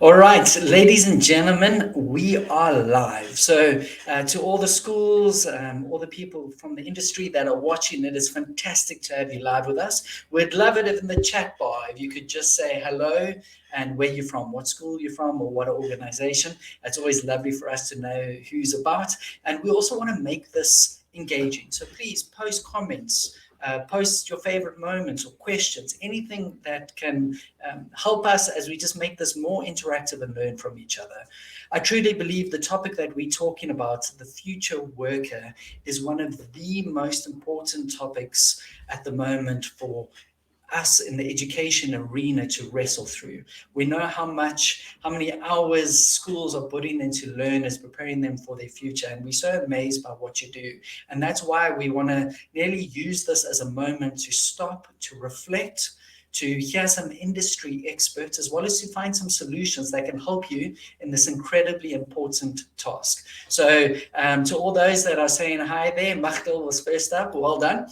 All right, ladies and gentlemen, we are live. So, to all the schools, all the people from the industry that are watching, it is fantastic to have you live with us. We'd love it if in the chat bar, if you could just say hello and where you're from, what school you're from, or what organization. It's always lovely for us to know who's about. And we also want to make this engaging. So, please post comments. Post your favorite moments or questions, anything that can help us as we just make this more interactive and learn from each other. I truly believe the topic that we're talking about, the future worker, is one of the most important topics at the moment for us in the education arena to wrestle through. We know how many hours schools are putting into learners, preparing them for their future, and we're so amazed by what you do. And that's why we want to nearly use this as a moment to stop, to reflect, to hear some industry experts, as well as to find some solutions that can help you in this incredibly important task. So to all those that are saying hi there, Machtel was first up, well done.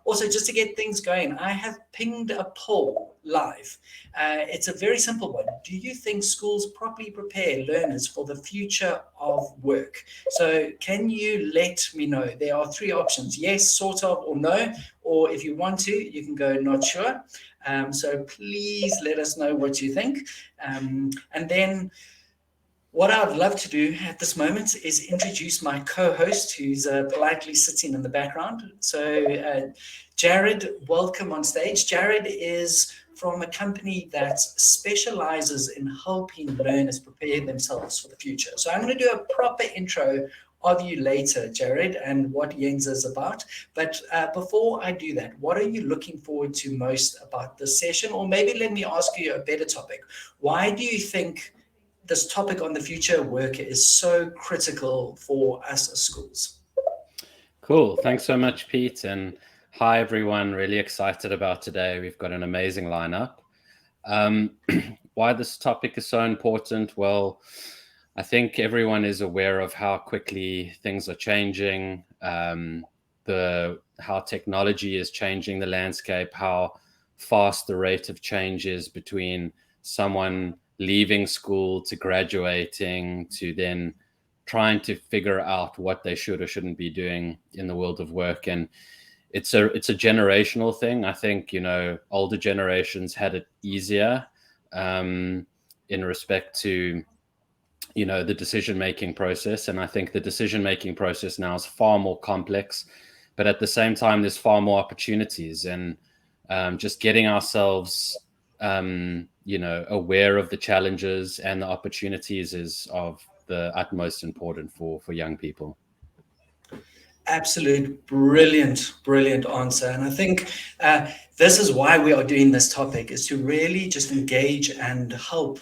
Also, just to get things going, I have pinged a poll live. It's a very simple one. Do you think schools properly prepare learners for the future of work? So can you let me know? There are three options: yes, sort of, or no. Or if you want to, you can go not sure. So please let us know what you think. And then what I'd love to do at this moment is introduce my co-host, who's politely sitting in the background. So Jared, welcome on stage. Jared is from a company that specializes in helping learners prepare themselves for the future. So I'm going to do a proper intro of you later, Jared, and what Yenza is about. But before I do that, what are you looking forward to most about this session? Or maybe let me ask you a better topic. Why do you think this topic on the future worker is so critical for us as schools? Cool. Thanks so much, Pete. And hi, everyone. Really excited about today. We've got an amazing lineup. Why this topic is so important? Well, I think everyone is aware of how quickly things are changing, how technology is changing the landscape, how fast the rate of change is between someone leaving school to graduating to then trying to figure out what they should or shouldn't be doing in the world of work. And it's a generational thing. I think, older generations had it easier in respect to the decision-making process. And I think the decision-making process now is far more complex, but at the same time, there's far more opportunities. And just getting ourselves, aware of the challenges and the opportunities is of the utmost important for young people. Absolute brilliant answer. And I think this is why we are doing this topic, is to really just engage and help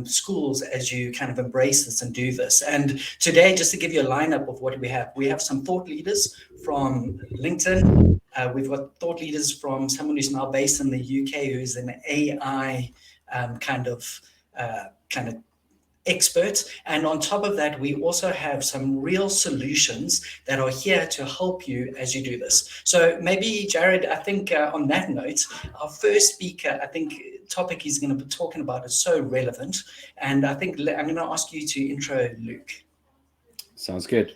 schools as you kind of embrace this and do this. And today, just to give you a lineup of what we have some thought leaders from LinkedIn. We've got thought leaders from someone who's now based in the UK, who's an AI kind of experts. And on top of that, we also have some real solutions that are here to help you as you do this. So maybe, Jared, I think on that note, our first speaker, I think topic he's going to be talking about is so relevant. And I think I'm going to ask you to intro Luke. Sounds good.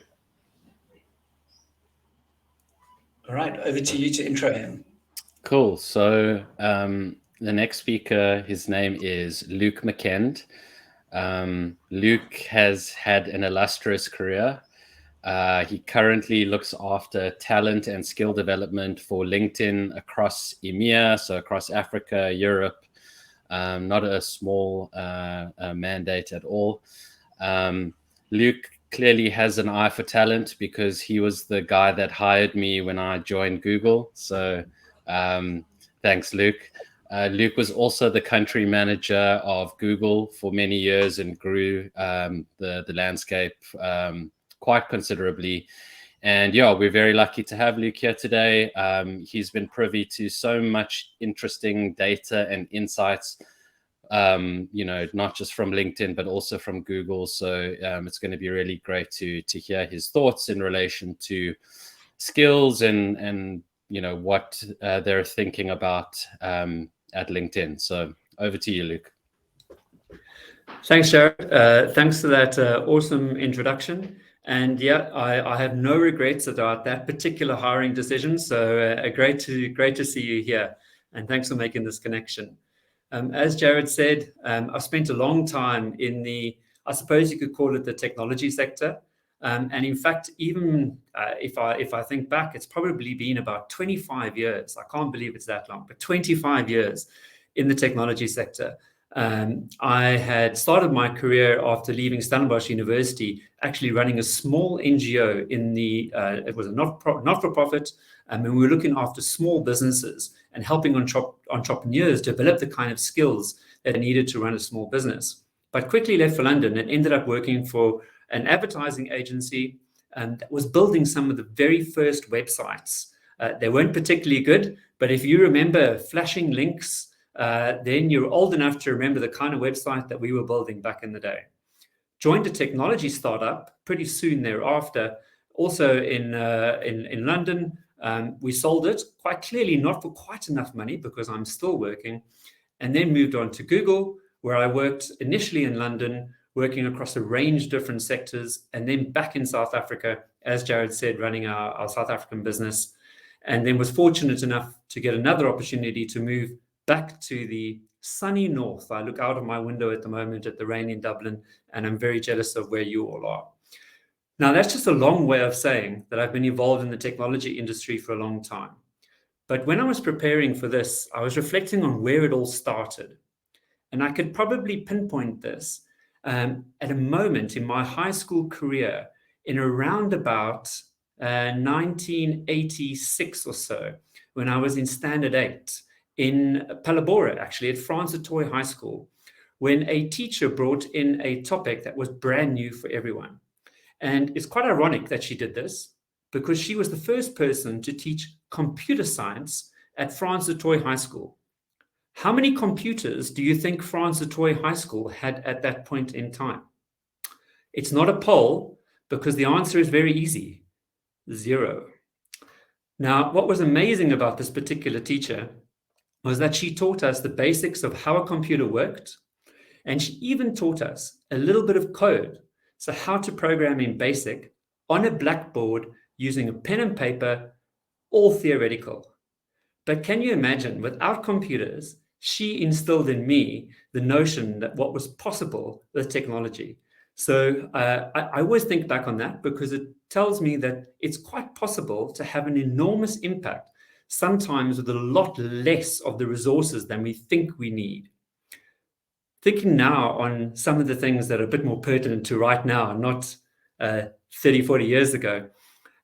All right, over to you to intro him. Cool. So the next speaker, his name is Luke Mckend. Luke has had an illustrious career. He currently looks after talent and skill development for LinkedIn across EMEA, so across Africa, Europe. Not a small mandate at all. Luke clearly has an eye for talent because he was the guy that hired me when I joined Google. So thanks, Luke. Luke was also the country manager of Google for many years and grew the landscape quite considerably. And yeah, we're very lucky to have Luke here today. He's been privy to so much interesting data and insights, not just from LinkedIn, but also from Google. So it's going to be really great to hear his thoughts in relation to skills and what they're thinking about at LinkedIn. So over to you, Luke. Thanks, Jared. Thanks for that awesome introduction. And yeah, I have no regrets about that particular hiring decision. So great to see you here, and thanks for making this connection. As Jared said, I've spent a long time in I suppose you could call it the technology sector. And in fact, even if I think back, it's probably been about 25 years. I can't believe it's that long, but 25 years in the technology sector. I had started my career after leaving Stellenbosch University, actually running a small NGO it was a not-for-profit, and we were looking after small businesses and helping entrepreneurs develop the kind of skills that they needed to run a small business. But quickly left for London and ended up working for an advertising agency that was building some of the very first websites. They weren't particularly good, but if you remember flashing links, then you're old enough to remember the kind of website that we were building back in the day. Joined a technology startup pretty soon thereafter, also in London. We sold it, quite clearly not for quite enough money because I'm still working, and then moved on to Google, where I worked initially in London, working across a range of different sectors, and then back in South Africa, as Jared said, running our South African business, and then was fortunate enough to get another opportunity to move back to the sunny north. I look out of my window at the moment at the rain in Dublin, and I'm very jealous of where you all are. Now, that's just a long way of saying that I've been involved in the technology industry for a long time. But when I was preparing for this, I was reflecting on where it all started. And I could probably pinpoint this at a moment in my high school career in around about 1986 or so, when I was in Standard 8 in Palabora, actually, at France Etoy High School, when a teacher brought in a topic that was brand new for everyone. And it's quite ironic that she did this because she was the first person to teach computer science at France Etoy High School. How many computers do you think France Etoy High School had at that point in time? It's not a poll because the answer is very easy: 0. Now, what was amazing about this particular teacher was that she taught us the basics of how a computer worked, and she even taught us a little bit of code, so how to program in BASIC on a blackboard using a pen and paper, all theoretical. But can you imagine, without computers, she instilled in me the notion that what was possible with technology. So I always think back on that because it tells me that it's quite possible to have an enormous impact, sometimes with a lot less of the resources than we think we need. Thinking now on some of the things that are a bit more pertinent to right now, not 30, 40 years ago,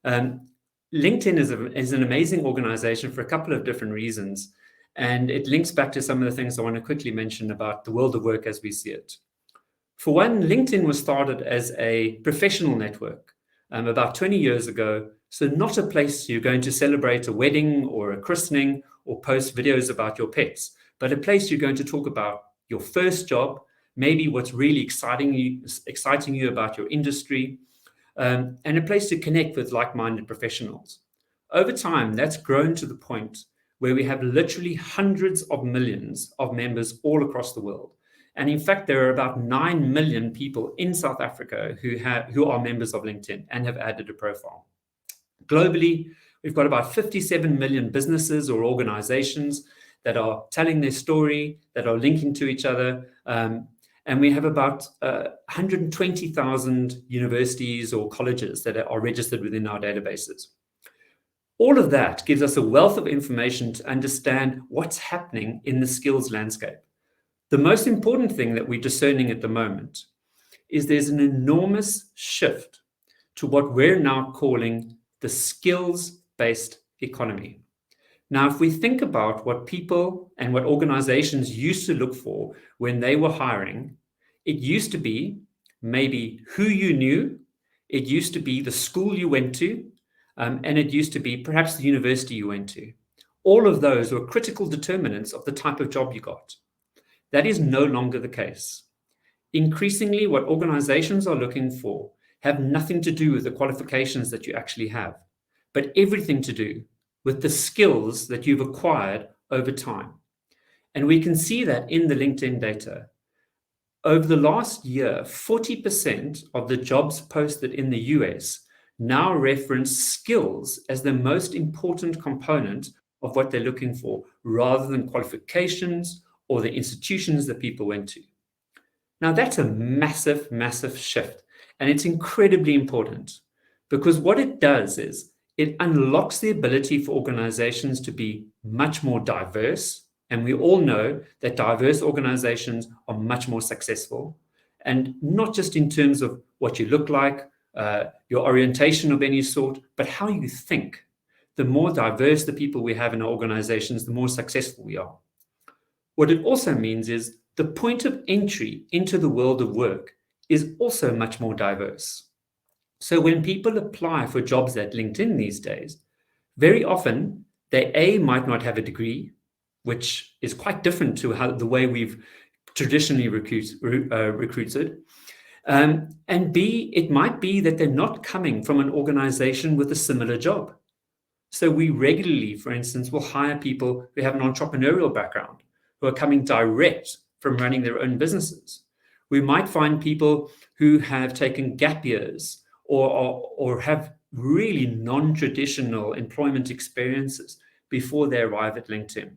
LinkedIn is an amazing organization for a couple of different reasons. And it links back to some of the things I want to quickly mention about the world of work as we see it. For one, LinkedIn was started as a professional network about 20 years ago. So not a place you're going to celebrate a wedding or a christening or post videos about your pets, but a place you're going to talk about your first job, maybe what's really exciting you about your industry, and a place to connect with like-minded professionals. Over time, that's grown to the point where we have literally hundreds of millions of members all across the world. And in fact, there are about 9 million people in South Africa who are members of LinkedIn and have added a profile. Globally, we've got about 57 million businesses or organizations that are telling their story, that are linking to each other. And we have about 120,000 universities or colleges that are registered within our databases. All of that gives us a wealth of information to understand what's happening in the skills landscape. The most important thing that we're discerning at the moment is there's an enormous shift to what we're now calling the skills-based economy. Now, if we think about what people and what organizations used to look for when they were hiring, it used to be maybe who you knew, it used to be the school you went to, and it used to be perhaps the university you went to. All of those were critical determinants of the type of job you got. That is no longer the case. Increasingly, what organizations are looking for have nothing to do with the qualifications that you actually have, but everything to do with the skills that you've acquired over time. And we can see that in the LinkedIn data. over the last year, 40% of the jobs posted in the US now reference skills as the most important component of what they're looking for, rather than qualifications or the institutions that people went to. Now, that's a massive, massive shift, and it's incredibly important, because what it does is it unlocks the ability for organizations to be much more diverse. And we all know that diverse organizations are much more successful, and not just in terms of what you look like, your orientation of any sort, but how you think. The more diverse the people we have in our organizations, the more successful we are. What it also means is the point of entry into the world of work is also much more diverse. So when people apply for jobs at LinkedIn these days, very often they might not have a degree, which is quite different to the way we've traditionally recruited. And B, it might be that they're not coming from an organization with a similar job. So we regularly, for instance, will hire people who have an entrepreneurial background, who are coming direct from running their own businesses. We might find people who have taken gap years or have really non-traditional employment experiences before they arrive at LinkedIn.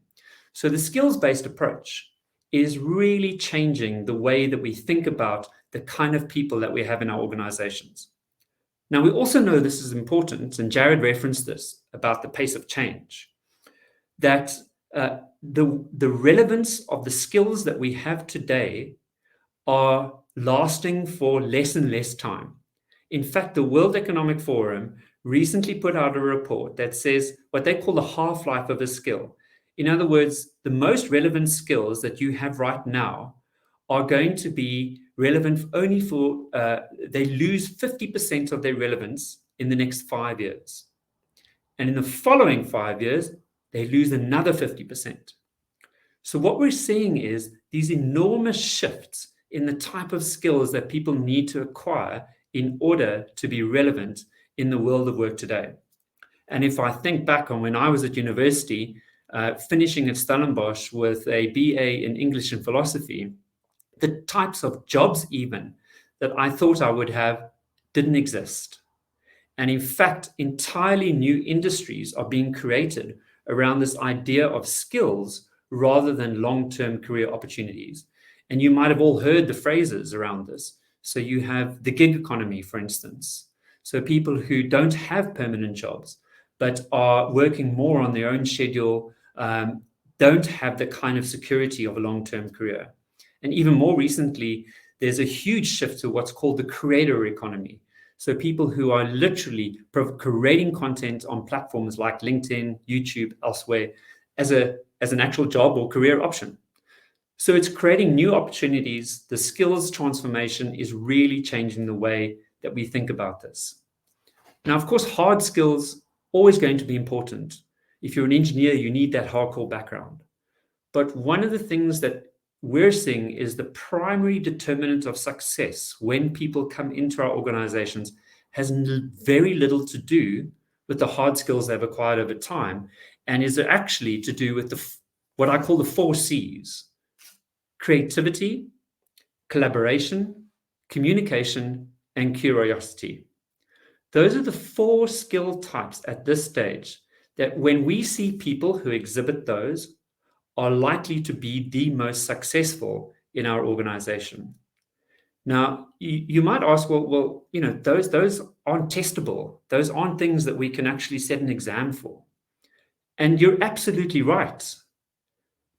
So the skills-based approach is really changing the way that we think about the kind of people that we have in our organizations. Now, we also know this is important, and Jared referenced this about the pace of change, that the relevance of the skills that we have today are lasting for less and less time. In fact, the World Economic Forum recently put out a report that says what they call the half-life of a skill. In other words, the most relevant skills that you have right now are going to be relevant only for, they lose 50% of their relevance in the next 5 years. And in the following 5 years, they lose another 50%. So what we're seeing is these enormous shifts in the type of skills that people need to acquire in order to be relevant in the world of work today. And if I think back on when I was at university, finishing at Stellenbosch with a BA in English and philosophy, the types of jobs even that I thought I would have didn't exist. And in fact, entirely new industries are being created around this idea of skills rather than long-term career opportunities. And you might have all heard the phrases around this. So you have the gig economy, for instance. So people who don't have permanent jobs, but are working more on their own schedule, don't have the kind of security of a long-term career. And even more recently, there's a huge shift to what's called the creator economy. So people who are literally creating content on platforms like LinkedIn, YouTube, elsewhere, as an actual job or career option. So it's creating new opportunities. The skills transformation is really changing the way that we think about this. Now, of course, hard skills always going to be important. If you're an engineer, you need that hardcore background. But one of the things that we're seeing is the primary determinant of success when people come into our organizations has very little to do with the hard skills they've acquired over time, and is actually to do with what I call the 4 C's: creativity, collaboration, communication, and curiosity. Those are the 4 skill types at this stage that when we see people who exhibit those are likely to be the most successful in our organization. Now, you might ask, well, you know, those aren't testable. Those aren't things that we can actually set an exam for. And you're absolutely right,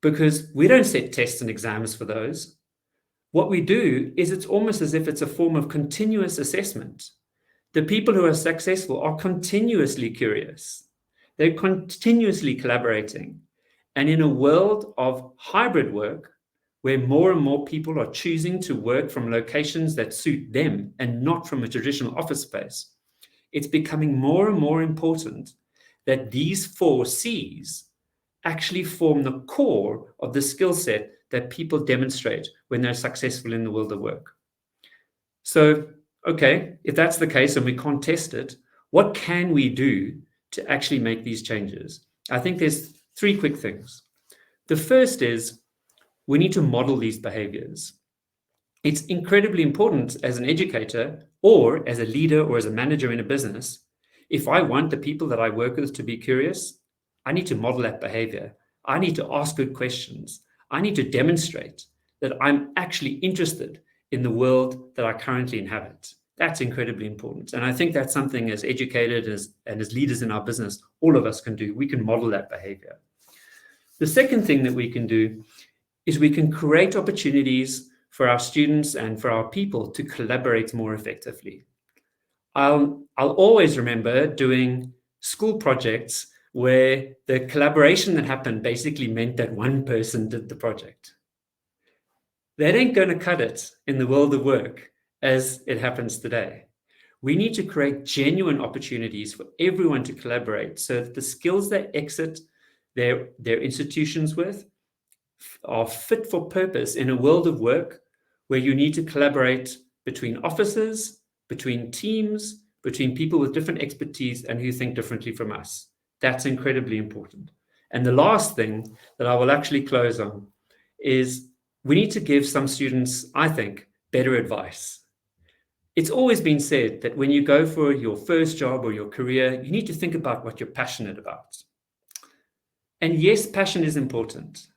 because we don't set tests and exams for those. What we do is it's almost as if it's a form of continuous assessment. The people who are successful are continuously curious. They're continuously collaborating. And in a world of hybrid work, where more and more people are choosing to work from locations that suit them and not from a traditional office space, it's becoming more and more important that these 4 C's actually form the core of the skill set that people demonstrate when they're successful in the world of work. So, okay, if that's the case and we can't test it, what can we do to actually make these changes? I think there's 3 quick things. The first is we need to model these behaviors. it's incredibly important as an educator or as a leader or as a manager in a business. If I want the people that I work with to be curious, I need to model that behavior. I need to ask good questions. I need to demonstrate that I'm actually interested in the world that I currently inhabit. That's incredibly important. And I think that's something as educators and as leaders in our business, all of us can do. We can model that behavior. The second thing that we can do is we can create opportunities for our students and for our people to collaborate more effectively. I'll always remember doing school projects where the collaboration that happened basically meant that one person did the project. That ain't going to cut it in the world of work as it happens today. We need to create genuine opportunities for everyone to collaborate so that the skills they exit their institutions with are fit for purpose in a world of work where you need to collaborate between offices, between teams, between people with different expertise and who think differently from us. That's incredibly important. And the last thing that I will actually close on is we need to give some students, I think, better advice. It's always been said that when you go for your first job or your career, you need to think about what you're passionate about. And yes, passion is important.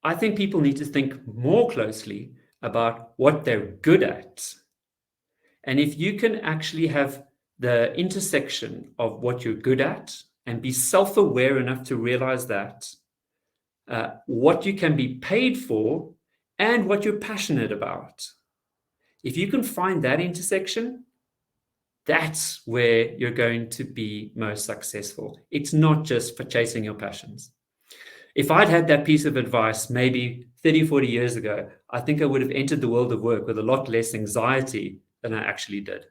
I think people need to think more closely about what they're good at. And if you can actually have the intersection of what you're good at and be self-aware enough to realize that, what you can be paid for and what you're passionate about. If you can find that intersection, that's where you're going to be most successful. It's not just for chasing your passions. If I'd had that piece of advice maybe 30, 40 years ago, I think I would have entered the world of work with a lot less anxiety than I actually did.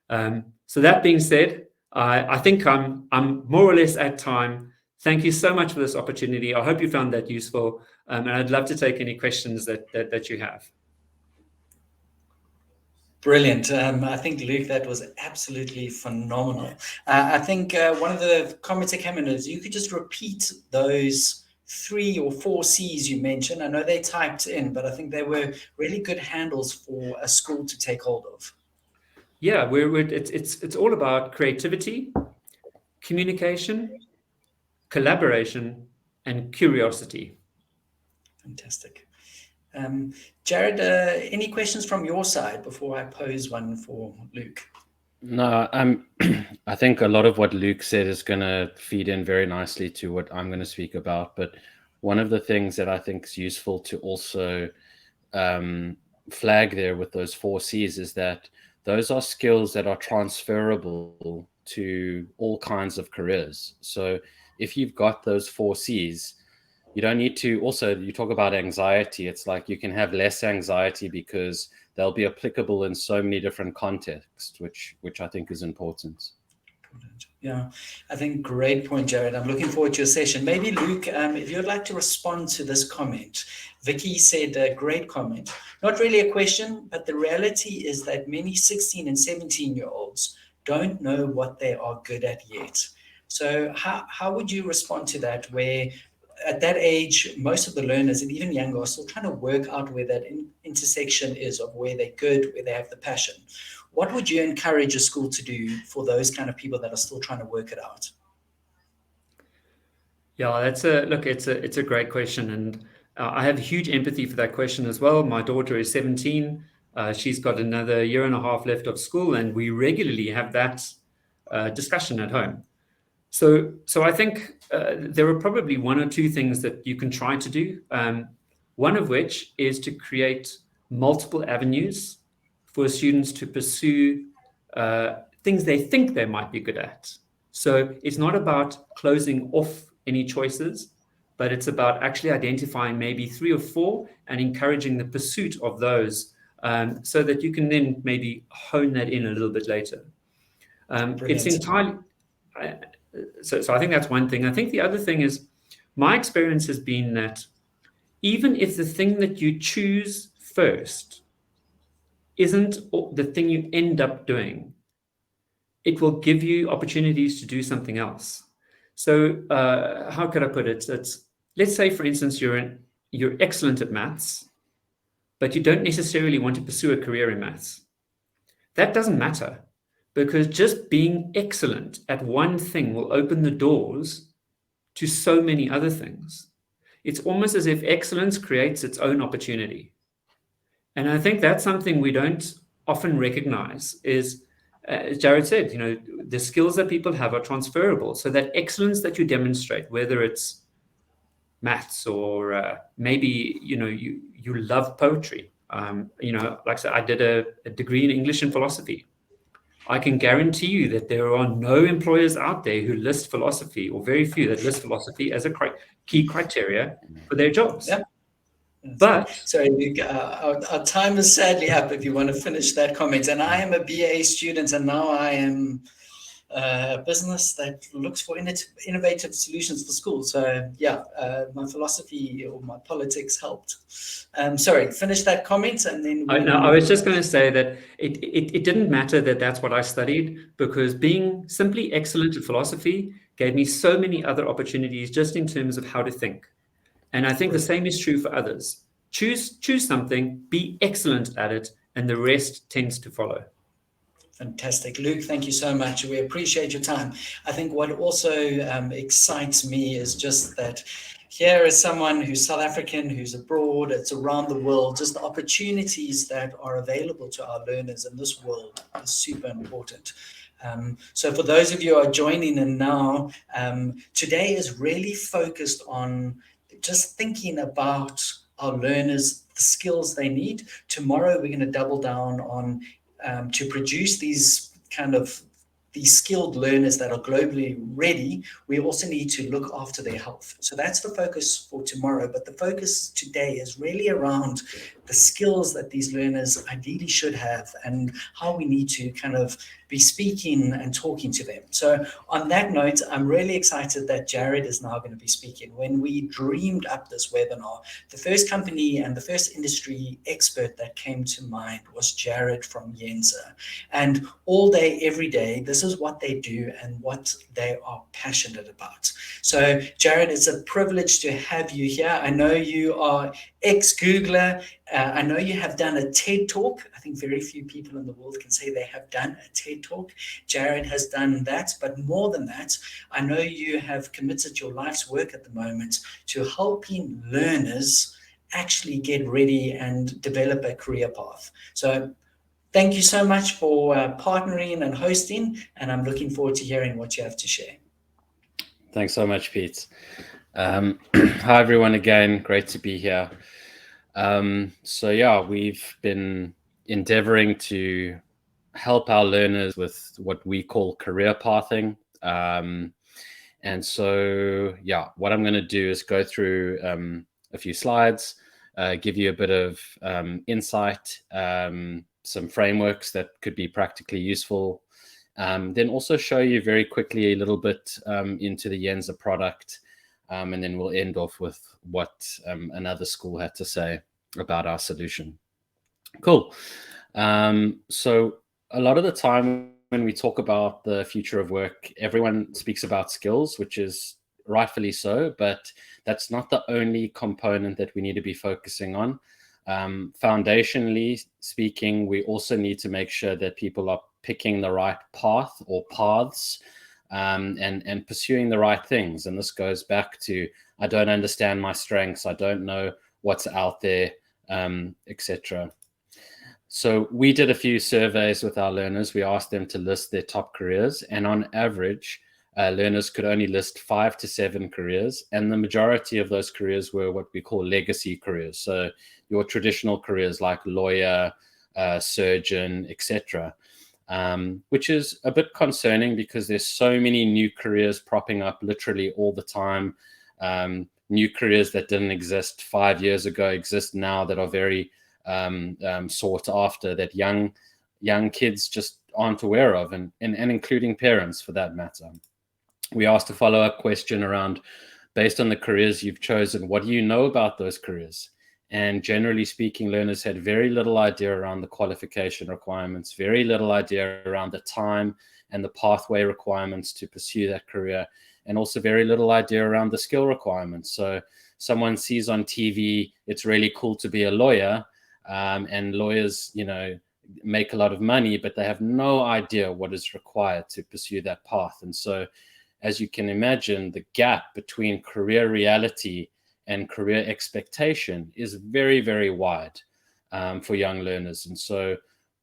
So that being said, I think I'm more or less at time. Thank you so much for this opportunity. I hope you found that useful, and I'd love to take any questions that you have. Brilliant. I think, Luke, that was absolutely phenomenal. I think one of the comments that came in is you could just repeat those 3 or 4 C's you mentioned. I know they typed in, but I think they were really good handles for a school to take hold of. Yeah, it's all about creativity, communication, collaboration, and curiosity. Fantastic. Jared, any questions from your side before I pose one for Luke? No, I think a lot of what Luke said is going to feed in very nicely to what I'm going to speak about. But one of the things that I think is useful to also flag there with those 4 C's is that those are skills that are transferable to all kinds of careers. So if you've got those 4 C's, you don't need to, also, you talk about anxiety. It's like you can have less anxiety because they'll be applicable in so many different contexts, which I think is important. Yeah, I think great point, Jared. I'm looking forward to your session. Maybe, Luke, if you'd like to respond to this comment. Vicky said a great comment. Not really a question, but the reality is that many 16 and 17-year-olds don't know what they are good at yet. So how would you respond to that, where at that age, most of the learners and even younger are still trying to work out where that intersection is of where they're good, where they have the passion? What would you encourage a school to do for those kind of people that are still trying to work it out? Yeah, it's a great question, and I have huge empathy for that question as well. My daughter is 17. She's got another year and a half left of school, and we regularly have that discussion at home. So I think there are probably 1 or 2 things that you can try to do. One of which is to create multiple avenues for students to pursue things they think they might be good at. So it's not about closing off any choices, but it's about actually identifying maybe 3 or 4 and encouraging the pursuit of those, so that you can then maybe hone that in a little bit later. It's entirely... So I think that's one thing. I think the other thing is, my experience has been that even if the thing that you choose first isn't the thing you end up doing, it will give you opportunities to do something else. So how could I put it? Let's say, for instance, you're excellent at maths, but you don't necessarily want to pursue a career in maths. That doesn't matter, because just being excellent at one thing will open the doors to so many other things. It's almost as if excellence creates its own opportunity. And I think that's something we don't often recognize is, as Jared said, the skills that people have are transferable. So that excellence that you demonstrate, whether it's maths or maybe, you love poetry. Like I said, I did a degree in English and philosophy. I can guarantee you that there are no employers out there who list philosophy, or very few that list philosophy as a key criteria for their jobs. Yeah. But sorry, Luke, our time is sadly up if you want to finish that comment. And I am a BA student, and now I am a business that looks for innovative solutions for schools. So yeah, my philosophy or my politics helped. Sorry, finish that comment and then I was just going to say that it didn't matter that that's what I studied, because being simply excellent at philosophy gave me so many other opportunities just in terms of how to think. And I think the same is true for others. Choose something, be excellent at it, and the rest tends to follow. Fantastic. Luke, thank you so much. We appreciate your time. I think what also excites me is just that here is someone who's South African, who's abroad, it's around the world, just the opportunities that are available to our learners in this world is super important. So for those of you who are joining in now, today is really focused on just thinking about our learners, the skills they need. Tomorrow, we're going to double down on to produce these skilled learners that are globally ready. We also need to look after their health. So that's the focus for tomorrow. But the focus today is really around the skills that these learners ideally should have and how we need to kind of be speaking and talking to them. So on that note, I'm really excited that Jared is now going to be speaking. When we dreamed up this webinar, the first company and the first industry expert that came to mind was Jared from Yenza. And all day, every day, this is what they do and what they are passionate about. So Jared, it's a privilege to have you here. I know you are ex-Googler. I know you have done a TED Talk. I think very few people in the world can say they have done a TED Talk. Jared has done that, but more than that, I know you have committed your life's work at the moment to helping learners actually get ready and develop a career path. So thank you so much for partnering and hosting, and I'm looking forward to hearing what you have to share. Thanks so much, Pete. Hi, everyone, again. Great to be here. So yeah, we've been endeavoring to help our learners with what we call career pathing. And so, yeah, what I'm going to do is go through a few slides, give you a bit of insight, some frameworks that could be practically useful, then also show you very quickly a little bit into the Yenza product, and then we'll end off with what another school had to say about our solution. Cool. So a lot of the time when we talk about the future of work, everyone speaks about skills, which is rightfully so, but that's not the only component that we need to be focusing on. Foundationally speaking, we also need to make sure that people are picking the right path or paths, and pursuing the right things. And this goes back to, I don't understand my strengths, I don't know what's out there, etc. So we did a few surveys with our learners. We asked them to list their top careers, and on average, learners could only list 5 to 7 careers, and the majority of those careers were what we call legacy careers. So your traditional careers like lawyer, surgeon, etc. Which is a bit concerning because there's so many new careers propping up literally all the time. New careers that didn't exist 5 years ago exist now that are very sought after, that young kids just aren't aware of, and including parents for that matter. We asked a follow-up question around, based on the careers you've chosen, what do you know about those careers? And generally speaking, learners had very little idea around the qualification requirements, very little idea around the time and the pathway requirements to pursue that career, and also very little idea around the skill requirements. So someone sees on TV, it's really cool to be a lawyer, and lawyers, make a lot of money, but they have no idea what is required to pursue that path. And so, as you can imagine, the gap between career reality and career expectation is very, very wide for young learners. And so,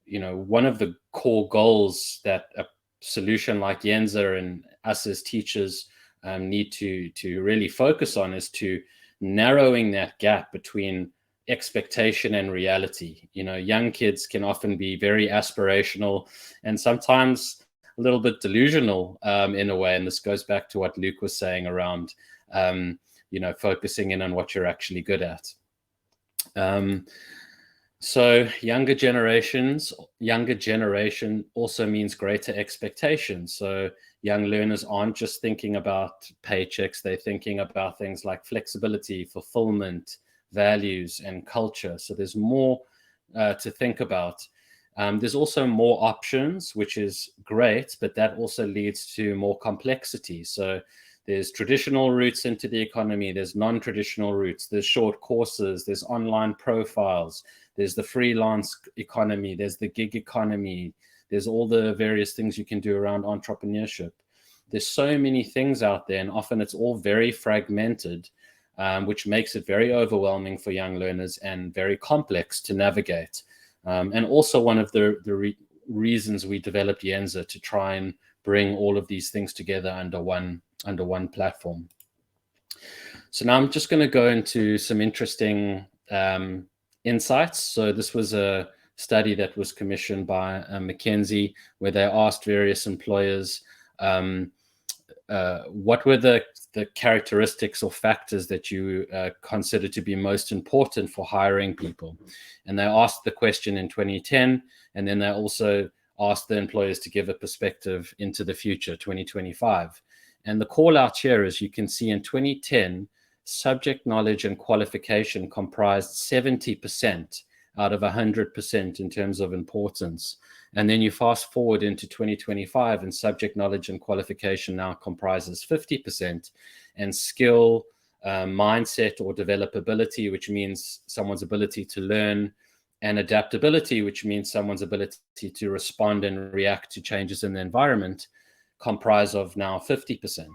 one of the core goals that a solution like Yenza and us as teachers need to really focus on is to narrowing that gap between expectation and reality. Young kids can often be very aspirational and sometimes a little bit delusional in a way. And this goes back to what Luke was saying around, focusing in on what you're actually good at. So younger generation also means greater expectations. So young learners aren't just thinking about paychecks, they're thinking about things like flexibility, fulfillment, values, and culture. So there's more to think about. There's also more options, which is great, but that also leads to more complexity. So there's traditional routes into the economy, there's non-traditional routes, there's short courses, there's online profiles, there's the freelance economy, there's the gig economy, there's all the various things you can do around entrepreneurship. There's so many things out there, and often it's all very fragmented, which makes it very overwhelming for young learners and very complex to navigate. And also one of the reasons we developed Yenza, to try and bring all of these things together under one platform. So now I'm just going to go into some interesting insights. So this was a study that was commissioned by McKinsey, where they asked various employers what were the characteristics or factors that you consider to be most important for hiring people. And they asked the question in 2010, and then they also asked the employers to give a perspective into the future, 2025. And the call out here, as you can see, in 2010, subject knowledge and qualification comprised 70% out of 100% in terms of importance. And then you fast forward into 2025, and subject knowledge and qualification now comprises 50%, and skill, mindset or developability, which means someone's ability to learn, and adaptability, which means someone's ability to respond and react to changes in the environment, comprise of now 50%.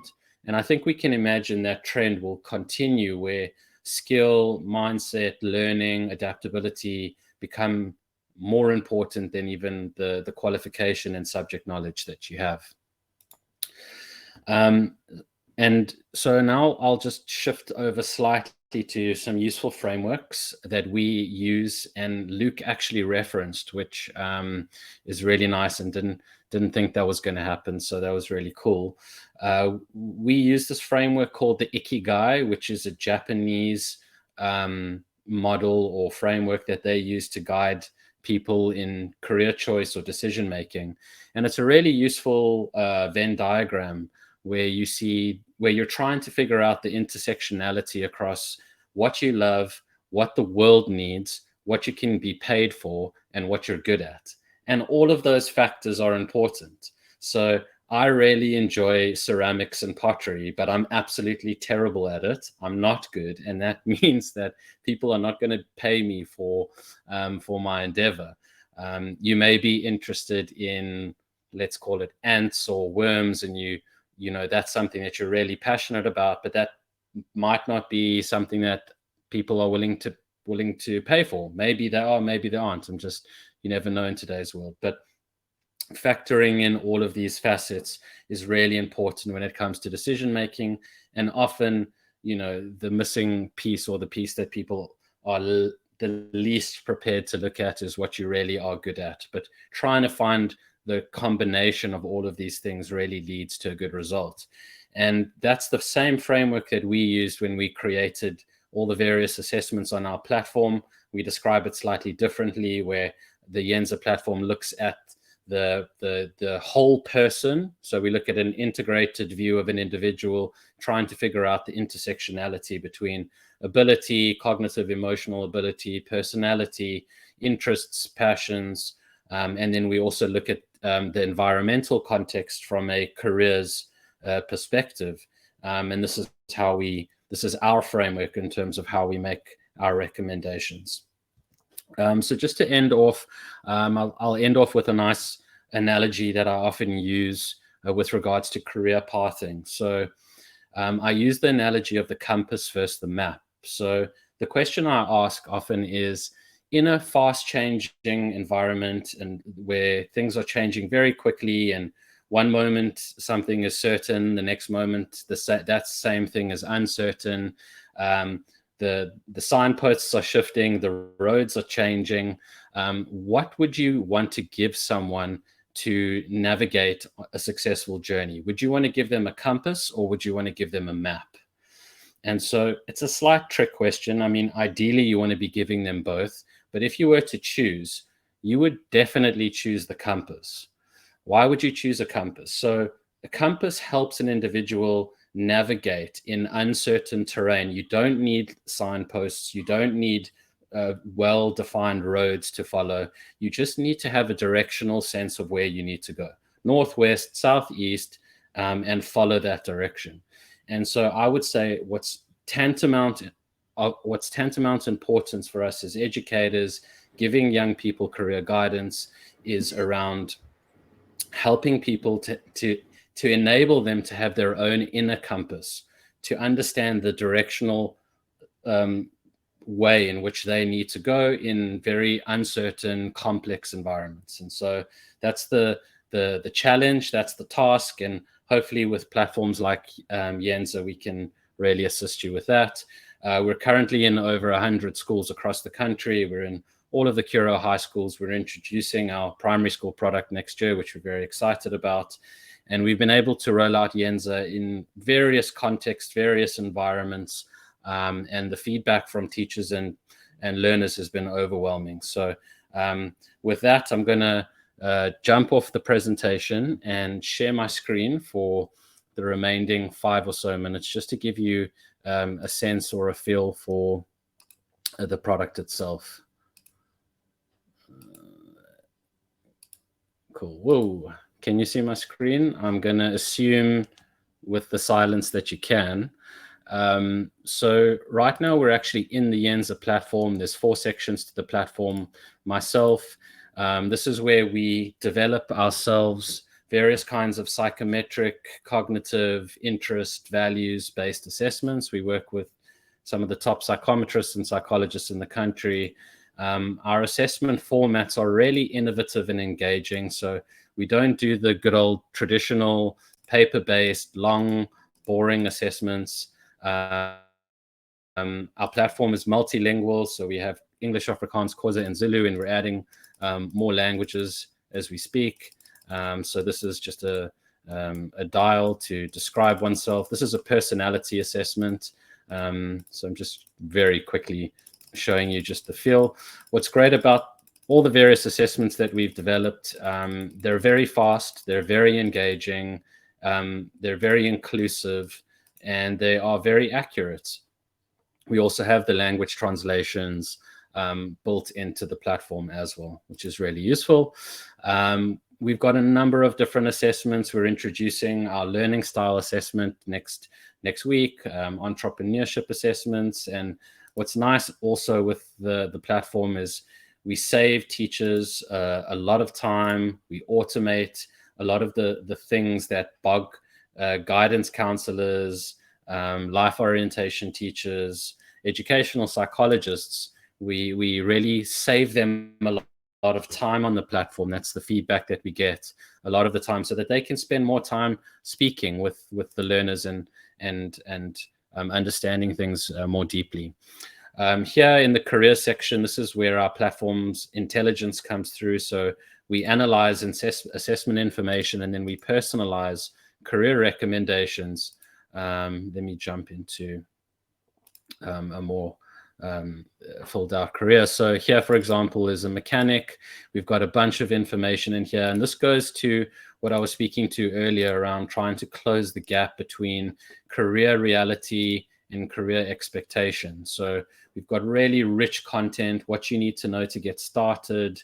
And I think we can imagine that trend will continue, where skill, mindset, learning, adaptability become more important than even the qualification and subject knowledge that you have. And so now I'll just shift over slightly to some useful frameworks that we use, and Luke actually referenced, which is really nice, and didn't think that was going to happen. So that was really cool. We use this framework called the Ikigai, which is a Japanese model or framework that they use to guide people in career choice or decision making. And it's a really useful Venn diagram where you're trying to figure out the intersectionality across what you love, what the world needs, what you can be paid for, and what you're good at. And all of those factors are important. So I really enjoy ceramics and pottery, but I'm absolutely terrible at it. I'm not good. And that means that people are not going to pay me for my endeavor. You may be interested in, let's call it ants or worms, and you know, that's something that you're really passionate about, but that might not be something that people are willing to pay for. Maybe they are, maybe they aren't. You never know in today's world. But factoring in all of these facets is really important when it comes to decision making. And often, the missing piece, or the piece that people are the least prepared to look at, is what you really are good at. But trying to find the combination of all of these things really leads to a good result. And that's the same framework that we used when we created all the various assessments on our platform. We describe it slightly differently, where the Yenza platform looks at the whole person. So we look at an integrated view of an individual, trying to figure out the intersectionality between ability, cognitive, emotional ability, personality, interests, passions. And then we also look at the environmental context from a careers perspective. And this is our framework in terms of how we make our recommendations. So just to end off, I'll end off with a nice analogy that I often use with regards to career pathing. So I use the analogy of the compass versus the map. So the question I ask often is, in a fast changing environment and where things are changing very quickly, and one moment something is certain, the next moment that same thing is uncertain, the signposts are shifting, the roads are changing, what would you want to give someone to navigate a successful journey? Would you want to give them a compass, or would you want to give them a map? And so it's a slight trick question. I mean, ideally you want to be giving them both, but if you were to choose, you would definitely choose the compass. Why would you choose a compass? So a compass helps an individual navigate in uncertain terrain. You don't need signposts. You don't need well-defined roads to follow. You just need to have a directional sense of where you need to go, northwest, southeast, and follow that direction. And so I would say what's tantamount importance for us as educators, giving young people career guidance, is around helping people to enable them to have their own inner compass, to understand the directional way in which they need to go in very uncertain, complex environments. And so that's the challenge, that's the task, and hopefully with platforms like Yenza, we can really assist you with that. We're currently in over 100 schools across the country. We're in all of the Curo high schools. We're introducing our primary school product next year, which we're very excited about. And we've been able to roll out Yenza in various contexts, various environments, and the feedback from teachers and learners has been overwhelming. So with that, I'm going to jump off the presentation and share my screen for the remaining 5 or so minutes, just to give you a sense or a feel for the product itself. Cool. Whoa. Can you see my screen? I'm going to assume with the silence that you can. So right now we're actually in the Yenza platform. There's 4 sections to the platform. Myself, this is where we develop ourselves various kinds of psychometric, cognitive, interest, values-based assessments. We work with some of the top psychometrists and psychologists in the country. Our assessment formats are really innovative and engaging. So we don't do the good old traditional paper-based, long, boring assessments. Our platform is multilingual, so we have English, Afrikaans, Xhosa, and Zulu, and we're adding more languages as we speak. So this is just a dial to describe oneself. This is a personality assessment. So I'm just very quickly showing you just the feel. What's great about all the various assessments that we've developed, they're very fast, they're very engaging, they're very inclusive, and they are very accurate. We also have the language translations built into the platform as well, which is really useful. We've got a number of different assessments. We're introducing our learning style assessment next week, entrepreneurship assessments. And what's nice also with the platform is we save teachers a lot of time. We automate a lot of the things that bog guidance counselors, life orientation teachers, educational psychologists. We really save them a lot of time on the platform. That's the feedback that we get a lot of the time, so that they can spend more time speaking with the learners and understanding things more deeply. Here in the career section, this is where our platform's intelligence comes through. So we analyze assessment information, and then we personalize career recommendations. Let me jump into a more filled out career. So here, for example, is a mechanic. We've got a bunch of information in here, and this goes to what I was speaking to earlier around trying to close the gap between career reality and career expectation. So we've got really rich content, what you need to know to get started,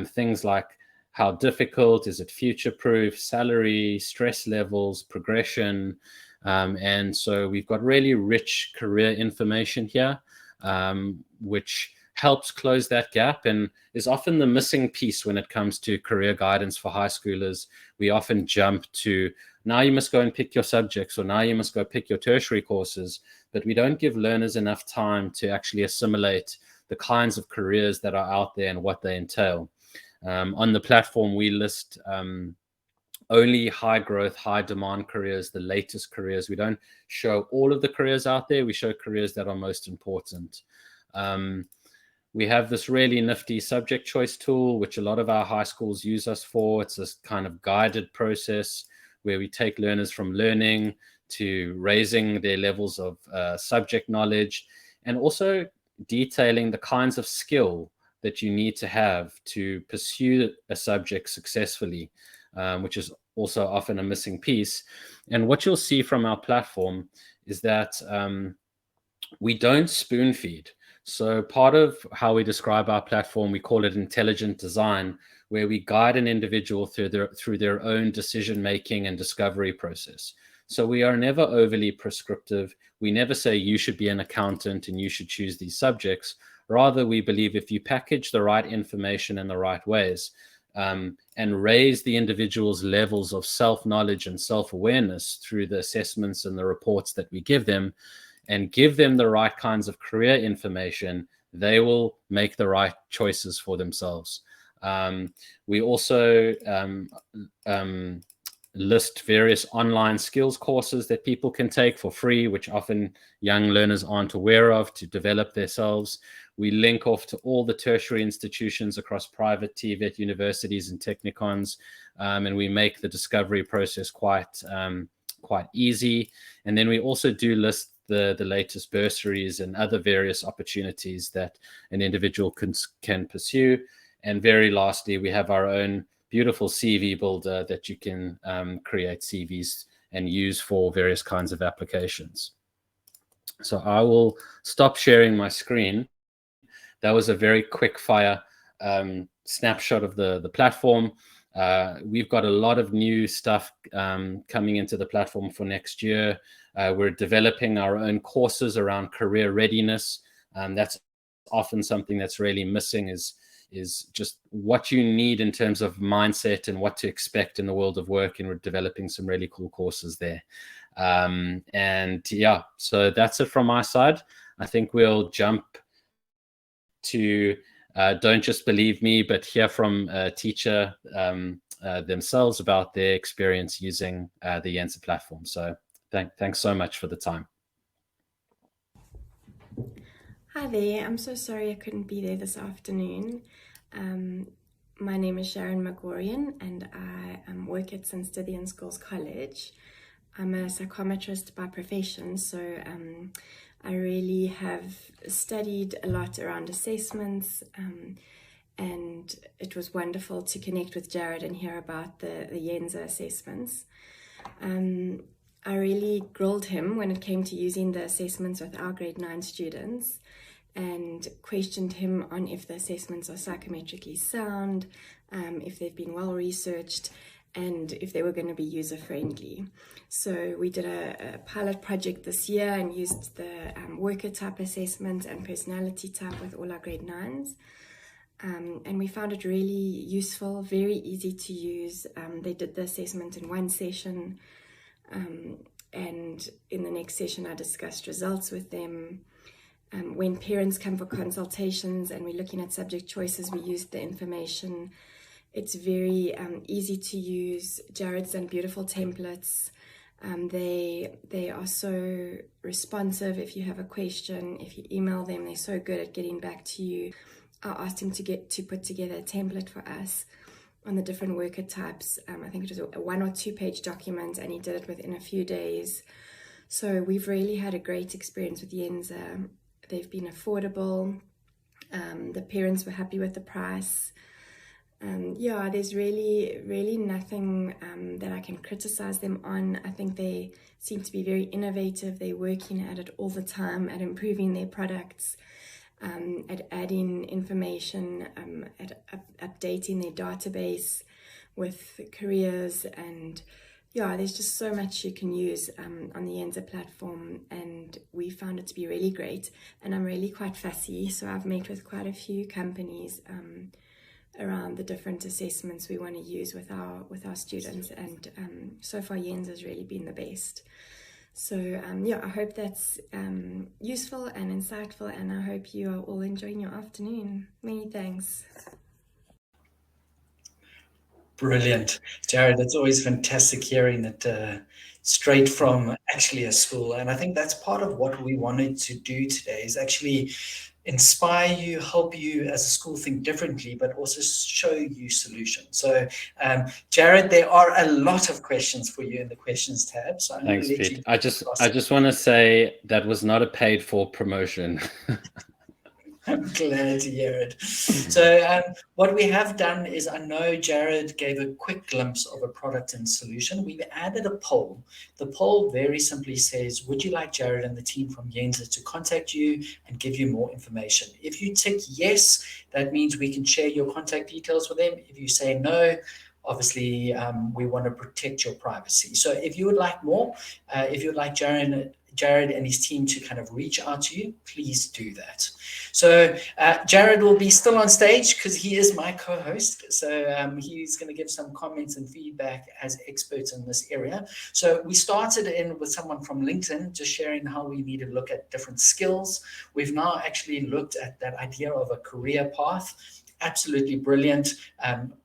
things like how difficult, is it future-proof, salary, stress levels, progression. And so we've got really rich career information here, which helps close that gap and is often the missing piece when it comes to career guidance for high schoolers. We often jump to, now you must go and pick your subjects, or now you must go pick your tertiary courses, but we don't give learners enough time to actually assimilate the kinds of careers that are out there and what they entail. On the platform, we list only high growth, high demand careers, the latest careers. We don't show all of the careers out there. We show careers that are most important. We have this really nifty subject choice tool, which a lot of our high schools use us for. It's this kind of guided process where we take learners from learning to raising their levels of subject knowledge, and also detailing the kinds of skill that you need to have to pursue a subject successfully, which is also often a missing piece. And what you'll see from our platform is that we don't spoon feed. So part of how we describe our platform, we call it intelligent design, where we guide an individual through their own decision-making and discovery process. So we are never overly prescriptive. We never say you should be an accountant and you should choose these subjects. Rather, we believe if you package the right information in the right ways, and raise the individual's levels of self-knowledge and self-awareness through the assessments and the reports that we give them, and give them the right kinds of career information, they will make the right choices for themselves. We also list various online skills courses that people can take for free, which often young learners aren't aware of, to develop themselves. We link off to all the tertiary institutions across private TVET universities and technicons, and we make the discovery process quite easy. And then we also do list the latest bursaries and other various opportunities that an individual can pursue. And very lastly, we have our own beautiful CV builder that you can create CVs and use for various kinds of applications. So I will stop sharing my screen. That was a very quick fire snapshot of the platform. We've got a lot of new stuff coming into the platform for next year. We're developing our own courses around career readiness. That's often something that's really missing, is just what you need in terms of mindset and what to expect in the world of work. And we're developing some really cool courses there. And yeah, so that's it from my side. I think we'll jump to don't just believe me, but hear from a teacher themselves about their experience using the Yenza platform. So thanks so much for the time. Hi there, I'm so sorry I couldn't be there this afternoon. My name is Sharon Magorian and I work at St Schools College. I'm a psychometrist by profession, so I really have studied a lot around assessments, and it was wonderful to connect with Jared and hear about the Yenza assessments. I really grilled him when it came to using the assessments with our grade 9 students, and questioned him on if the assessments are psychometrically sound, if they've been well researched, and if they were going to be user-friendly. So we did a pilot project this year and used the worker type assessment and personality type with all our grade 9s. And we found it really useful, very easy to use. They did the assessment in one session, and in the next session I discussed results with them. When parents come for consultations and we're looking at subject choices, we used the information. It's very easy to use. Jared's done beautiful templates. They are so responsive. If you have a question, if you email them, they're so good at getting back to you. I asked him to put together a template for us on the different worker types. I think it was a 1 or 2 page document, and he did it within a few days. So we've really had a great experience with Yenza. They've been affordable. The parents were happy with the price. Yeah, there's really nothing that I can criticize them on. I think they seem to be very innovative. They're working at it all the time, at improving their products, at adding information, at updating their database with careers, and yeah, there's just so much you can use on the Yenza platform, and we found it to be really great. And I'm really quite fussy, so I've met with quite a few companies around the different assessments we want to use with our students, and so far Yenza has really been the best. So yeah, I hope that's useful and insightful, and I hope you are all enjoying your afternoon. Many thanks. Brilliant. Jared, it's always fantastic hearing it straight from actually a school. And I think that's part of what we wanted to do today, is actually inspire you, help you as a school think differently, but also show you solutions. So Jared, there are a lot of questions for you in the questions tab. So I'm Thanks, going to let Pete. you I just want to say that was not a paid for promotion. I'm glad to hear it. So what we have done is, I know Jared gave a quick glimpse of a product and solution. We've added a poll. The poll very simply says, would you like Jared and the team from Yenza to contact you and give you more information? If you tick yes, that means we can share your contact details with them. If you say no, obviously we want to protect your privacy. So if you would like more, if you would like Jared and his team to kind of reach out to you, please do that. So Jared will be still on stage because he is my co-host. So he's going to give some comments and feedback as experts in this area. So we started in with someone from LinkedIn, just sharing how we need to look at different skills. We've now actually looked at that idea of a career path. Absolutely brilliant,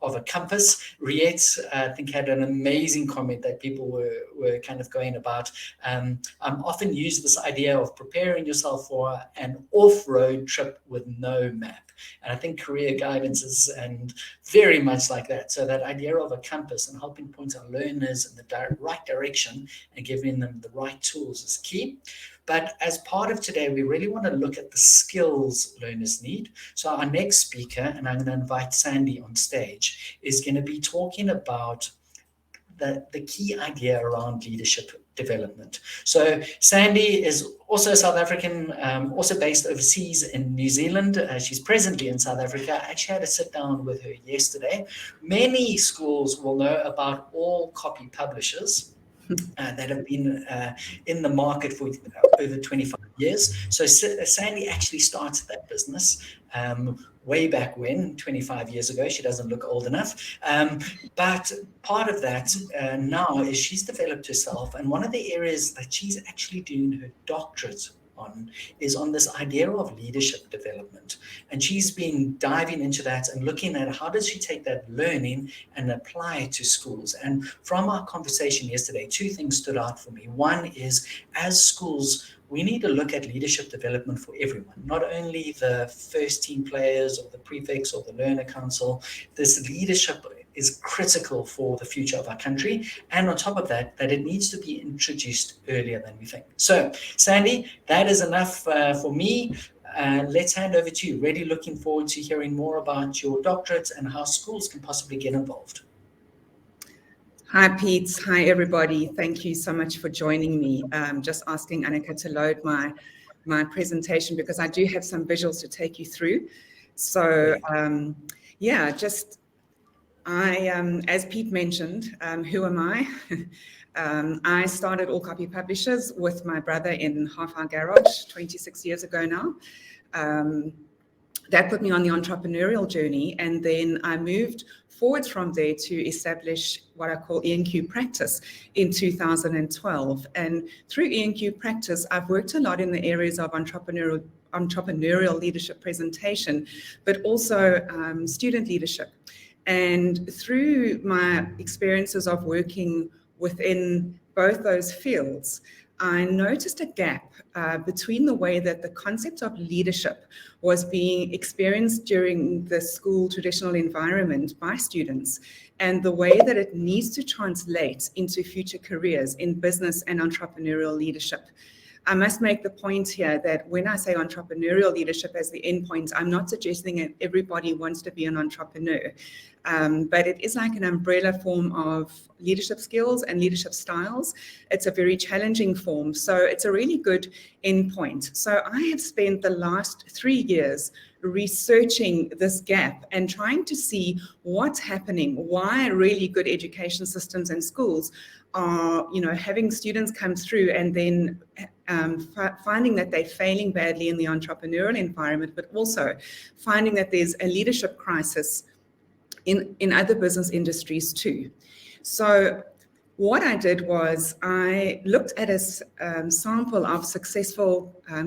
of a compass. Riet, I think, had an amazing comment that people were kind of going about. I'm often use this idea of preparing yourself for an off-road trip with no map. And I think career guidance is and very much like that. So that idea of a compass and helping point our learners in the right direction and giving them the right tools is key. But as part of today, we really want to look at the skills learners need. So our next speaker, and I'm going to invite Sandy on stage, is going to be talking about the key idea around leadership development. So Sandy is also South African, also based overseas in New Zealand. She's presently in South Africa. I actually had a sit down with her yesterday. Many schools will know about all copy publishers that have been in the market for over 25 years. So Sandy actually started that business way back when, 25 years ago. She doesn't look old enough. But part of that now is she's developed herself. And one of the areas that she's actually doing her doctorate on is on this idea of leadership development. And she's been diving into that and looking at how does she take that learning and apply it to schools. And from our conversation yesterday, two things stood out for me. One is, as schools, we need to look at leadership development for everyone, not only the first team players or the prefects or the learner council. This leadership is critical for the future of our country. And on top of that, it needs to be introduced earlier than we think. So, Sandy, that is enough for me. Let's hand over to you. Really looking forward to hearing more about your doctorate and how schools can possibly get involved. Hi, Pete. Hi, everybody. Thank you so much for joining me. Just asking Annika to load my presentation because I do have some visuals to take you through. So, as Pete mentioned, who am I? I started All Copy Publishers with my brother in half our garage 26 years ago now. That put me on the entrepreneurial journey, and then I moved forward from there to establish what I call ENQ Practice in 2012. And through ENQ Practice, I've worked a lot in the areas of entrepreneurial leadership presentation, but also student leadership. And through my experiences of working within both those fields, I noticed a gap between the way that the concept of leadership was being experienced during the school traditional environment by students and the way that it needs to translate into future careers in business and entrepreneurial leadership. I must make the point here that when I say entrepreneurial leadership as the endpoint, I'm not suggesting that everybody wants to be an entrepreneur, but it is like an umbrella form of leadership skills and leadership styles. It's a very challenging form, so it's a really good endpoint. So I have spent the last 3 years researching this gap and trying to see what's happening, why really good education systems and schools are, having students come through and then finding that they're failing badly in the entrepreneurial environment, but also finding that there's a leadership crisis in other business industries too. So what I did was I looked at a sample of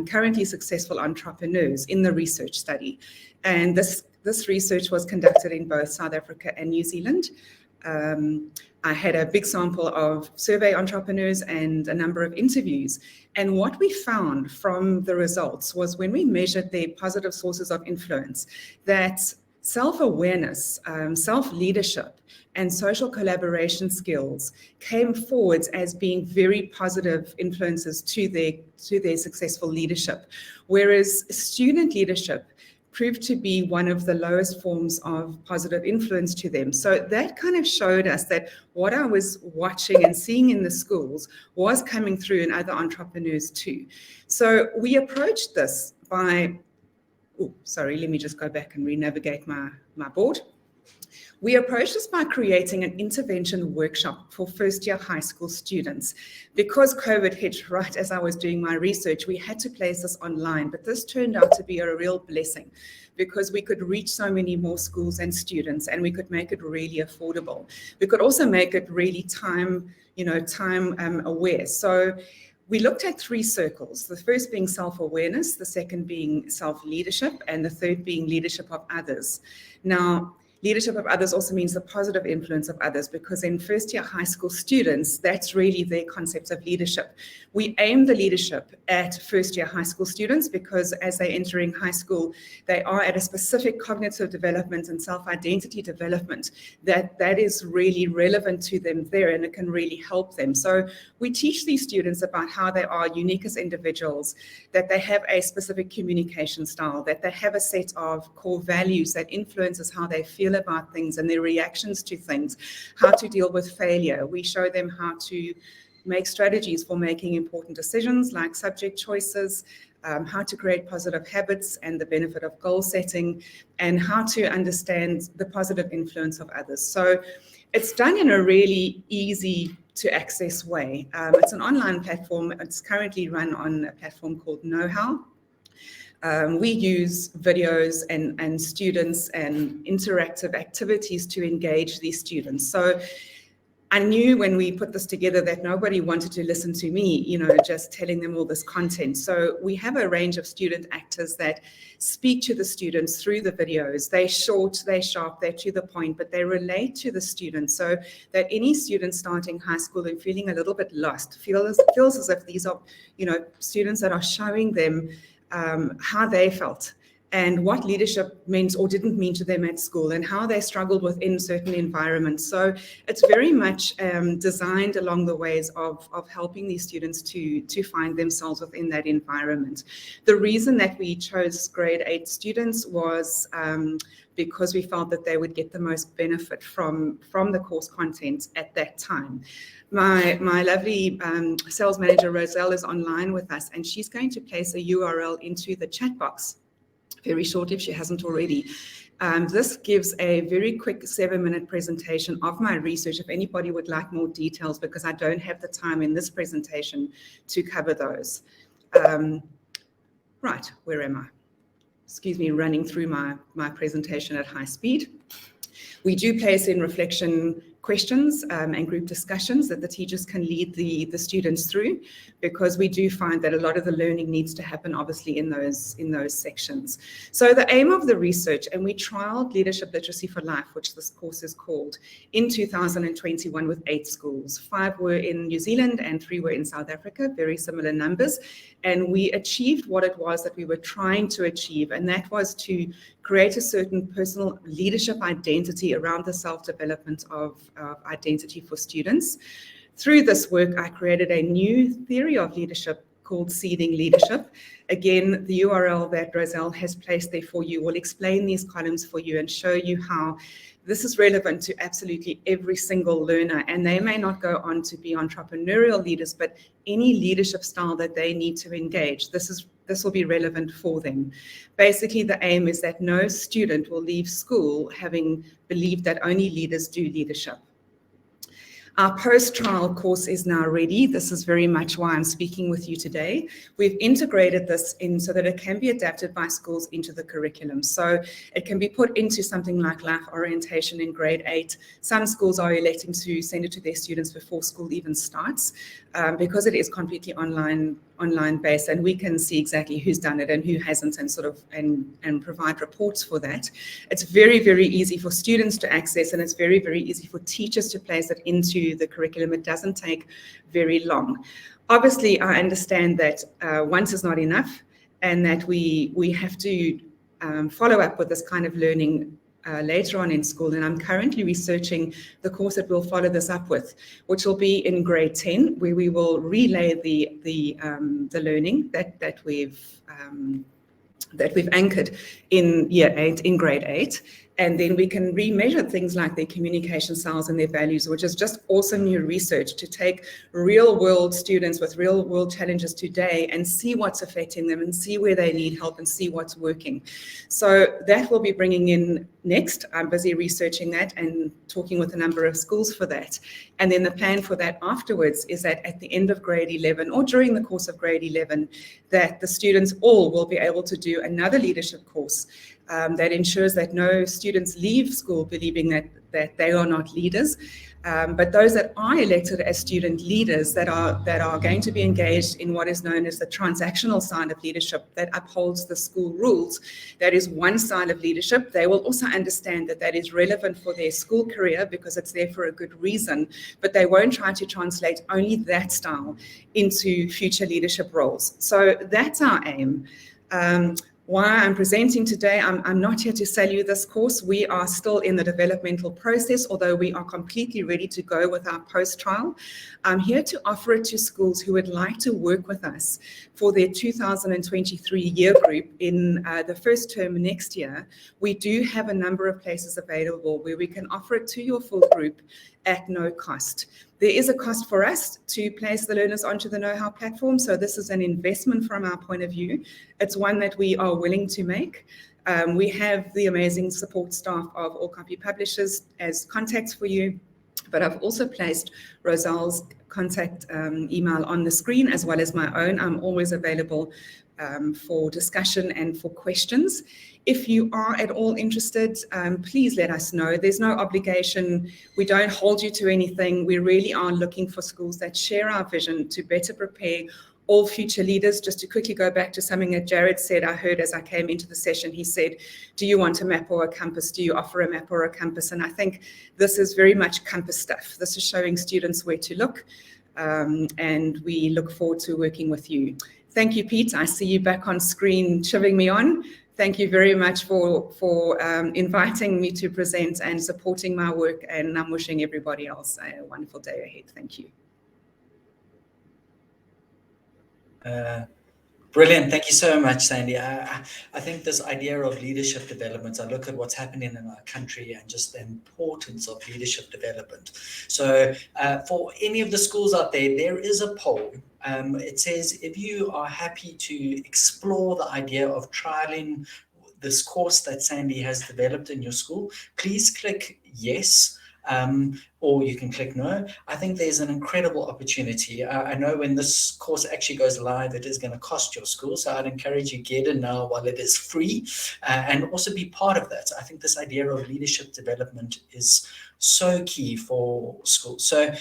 currently successful entrepreneurs in the research study. And this research was conducted in both South Africa and New Zealand. I had a big sample of survey entrepreneurs and a number of interviews. And what we found from the results was when we measured their positive sources of influence, that self-awareness, self-leadership, and social collaboration skills came forwards as being very positive influences to their successful leadership, whereas student leadership proved to be one of the lowest forms of positive influence to them. So that kind of showed us that what I was watching and seeing in the schools was coming through in other entrepreneurs too. So we approached this by, let me just go back and re-navigate my board. We approached this by creating an intervention workshop for first-year high school students. Because COVID hit right as I was doing my research, we had to place this online, but this turned out to be a real blessing because we could reach so many more schools and students, and we could make it really affordable. We could also make it really time aware. So we looked at 3 circles, the first being self-awareness, the second being self-leadership, and the third being leadership of others. Now, leadership of others also means the positive influence of others, because in first-year high school students, that's really their concept of leadership. We aim the leadership at first-year high school students because as they're entering high school, they are at a specific cognitive development and self-identity development that is really relevant to them there, and it can really help them. So we teach these students about how they are unique as individuals, that they have a specific communication style, that they have a set of core values that influences how they feel about things and their reactions to things, how to deal with failure. We show them how to make strategies for making important decisions like subject choices, how to create positive habits and the benefit of goal setting, and how to understand the positive influence of others. So it's done in a really easy to access way. It's an online platform. It's currently run on a platform called Know How. We use videos and students and interactive activities to engage these students. So I knew when we put this together that nobody wanted to listen to me, just telling them all this content. So we have a range of student actors that speak to the students through the videos. They're short, they're sharp, they're to the point, but they relate to the students so that any student starting high school and feeling a little bit lost feels as if these are, students that are showing them how they felt and what leadership meant or didn't mean to them at school and how they struggled within certain environments. So it's very much designed along the ways of helping these students to find themselves within that environment. The reason that we chose grade 8 students was because we felt that they would get the most benefit from the course content at that time. My lovely sales manager, Roselle, is online with us, and she's going to place a URL into the chat box very shortly if she hasn't already. This gives a very quick 7-minute presentation of my research if anybody would like more details, because I don't have the time in this presentation to cover those. Right, where am I? Excuse me, running through my presentation at high speed. We do place in reflection questions and group discussions that the teachers can lead the students through, because we do find that a lot of the learning needs to happen obviously in those sections. So the aim of the research, and we trialed Leadership Literacy for Life, which this course is called, in 2021 with 8 schools. 5 were in New Zealand and 3 were in South Africa, very similar numbers. And we achieved what it was that we were trying to achieve, and that was to create a certain personal leadership identity around the self-development of identity for students. Through this work, I created a new theory of leadership called Seeding Leadership. Again, the URL that Roselle has placed there for you will explain these columns for you and show you how this is relevant to absolutely every single learner, and they may not go on to be entrepreneurial leaders, but any leadership style that they need to engage, this will be relevant for them. Basically, the aim is that no student will leave school having believed that only leaders do leadership. Our post-trial course is now ready. This is very much why I'm speaking with you today. We've integrated this in so that it can be adapted by schools into the curriculum. So it can be put into something like life orientation in grade 8. Some schools are electing to send it to their students before school even starts, because it is completely online based, and we can see exactly who's done it and who hasn't, and sort of and provide reports for that. It's very, very easy for students to access, and it's very, very easy for teachers to place it into the curriculum. It doesn't take very long. Obviously, I understand that once is not enough, and that we have to follow up with this kind of learning later on in school, and I'm currently researching the course that we'll follow this up with, which will be in grade 10, where we will relay the learning that we've anchored in year 8, in grade 8. And then we can remeasure things like their communication styles and their values, which is just awesome new research to take real world students with real world challenges today and see what's affecting them and see where they need help and see what's working. So that we'll be bringing in next. I'm busy researching that and talking with a number of schools for that. And then the plan for that afterwards is that at the end of grade 11, or during the course of grade 11, that the students all will be able to do another leadership course that ensures that no students leave school believing that they are not leaders, but those that are elected as student leaders that are going to be engaged in what is known as the transactional side of leadership that upholds the school rules. That is one side of leadership. They will also understand that that is relevant for their school career because it's there for a good reason, but they won't try to translate only that style into future leadership roles. So that's our aim. Why I'm presenting today, I'm not here to sell you this course. We are still in the developmental process, although we are completely ready to go with our post-trial. I'm here to offer it to schools who would like to work with us for their 2023 year group in the first term next year. We do have a number of places available where we can offer it to your full group at no cost. There is a cost for us to place the learners onto the Know How platform, so this is an investment from our point of view. It's one that we are willing to make. We have the amazing support staff of All Copy Publishers as contacts for you, but I've also placed Roselle's contact email on the screen as well as my own. I'm always available for discussion and for questions. If you are at all interested, please let us know. There's no obligation. We don't hold you to anything. We really are looking for schools that share our vision to better prepare all future leaders. Just to quickly go back to something that Jared said, I heard as I came into the session, he said, do you want a map or a compass? Do you offer a map or a compass? And I think this is very much compass stuff. This is showing students where to look, and we look forward to working with you. Thank you, Pete. I see you back on screen chiving me on. Thank you very much for inviting me to present and supporting my work, and I'm wishing everybody else a wonderful day ahead. Thank you. Brilliant. Thank you so much, Sandy. I think this idea of leadership development, I look at what's happening in our country and just the importance of leadership development. So for any of the schools out there, there is a poll. It says, if you are happy to explore the idea of trialing this course that Sandy has developed in your school, please click yes. Or you can click no. I think there's an incredible opportunity. I know when this course actually goes live, it is going to cost your school. So I'd encourage you get in now while it is free, and also be part of that. I think this idea of leadership development is so key for schools. So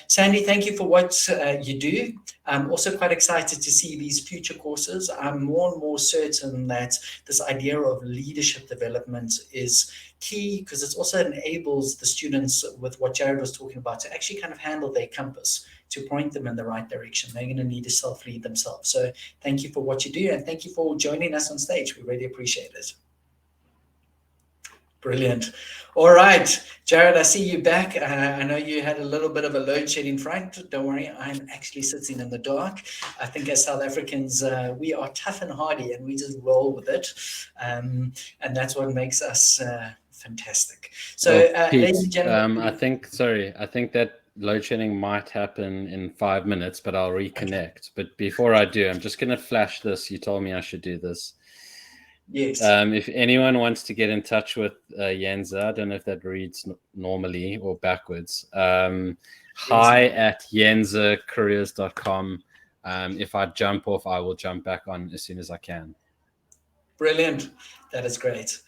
Sandy, thank you for what you do. I'm also quite excited to see these future courses. I'm more and more certain that this idea of leadership development is key, because it also enables the students, with what Jared was talking about, to actually kind of handle their compass, to point them in the right direction. They're going to need to self-lead themselves. So thank you for what you do, and thank you for joining us on stage. We really appreciate it. Brilliant. All right, Jared, I see you back. I know you had a little bit of a load shedding fright. Don't worry, I'm actually sitting in the dark. I think as South Africans, we are tough and hardy, and we just roll with it. And that's what makes us fantastic. So, Pete, ladies and gentlemen, I think that load shedding might happen in 5 minutes, but I'll reconnect. But before I do, I'm just going to flash this. You told me I should do this. Yes. If anyone wants to get in touch with Yenza, I don't know if that reads normally or backwards. hi@yenzacareers.com. If I jump off, I will jump back on as soon as I can. Brilliant. That is great.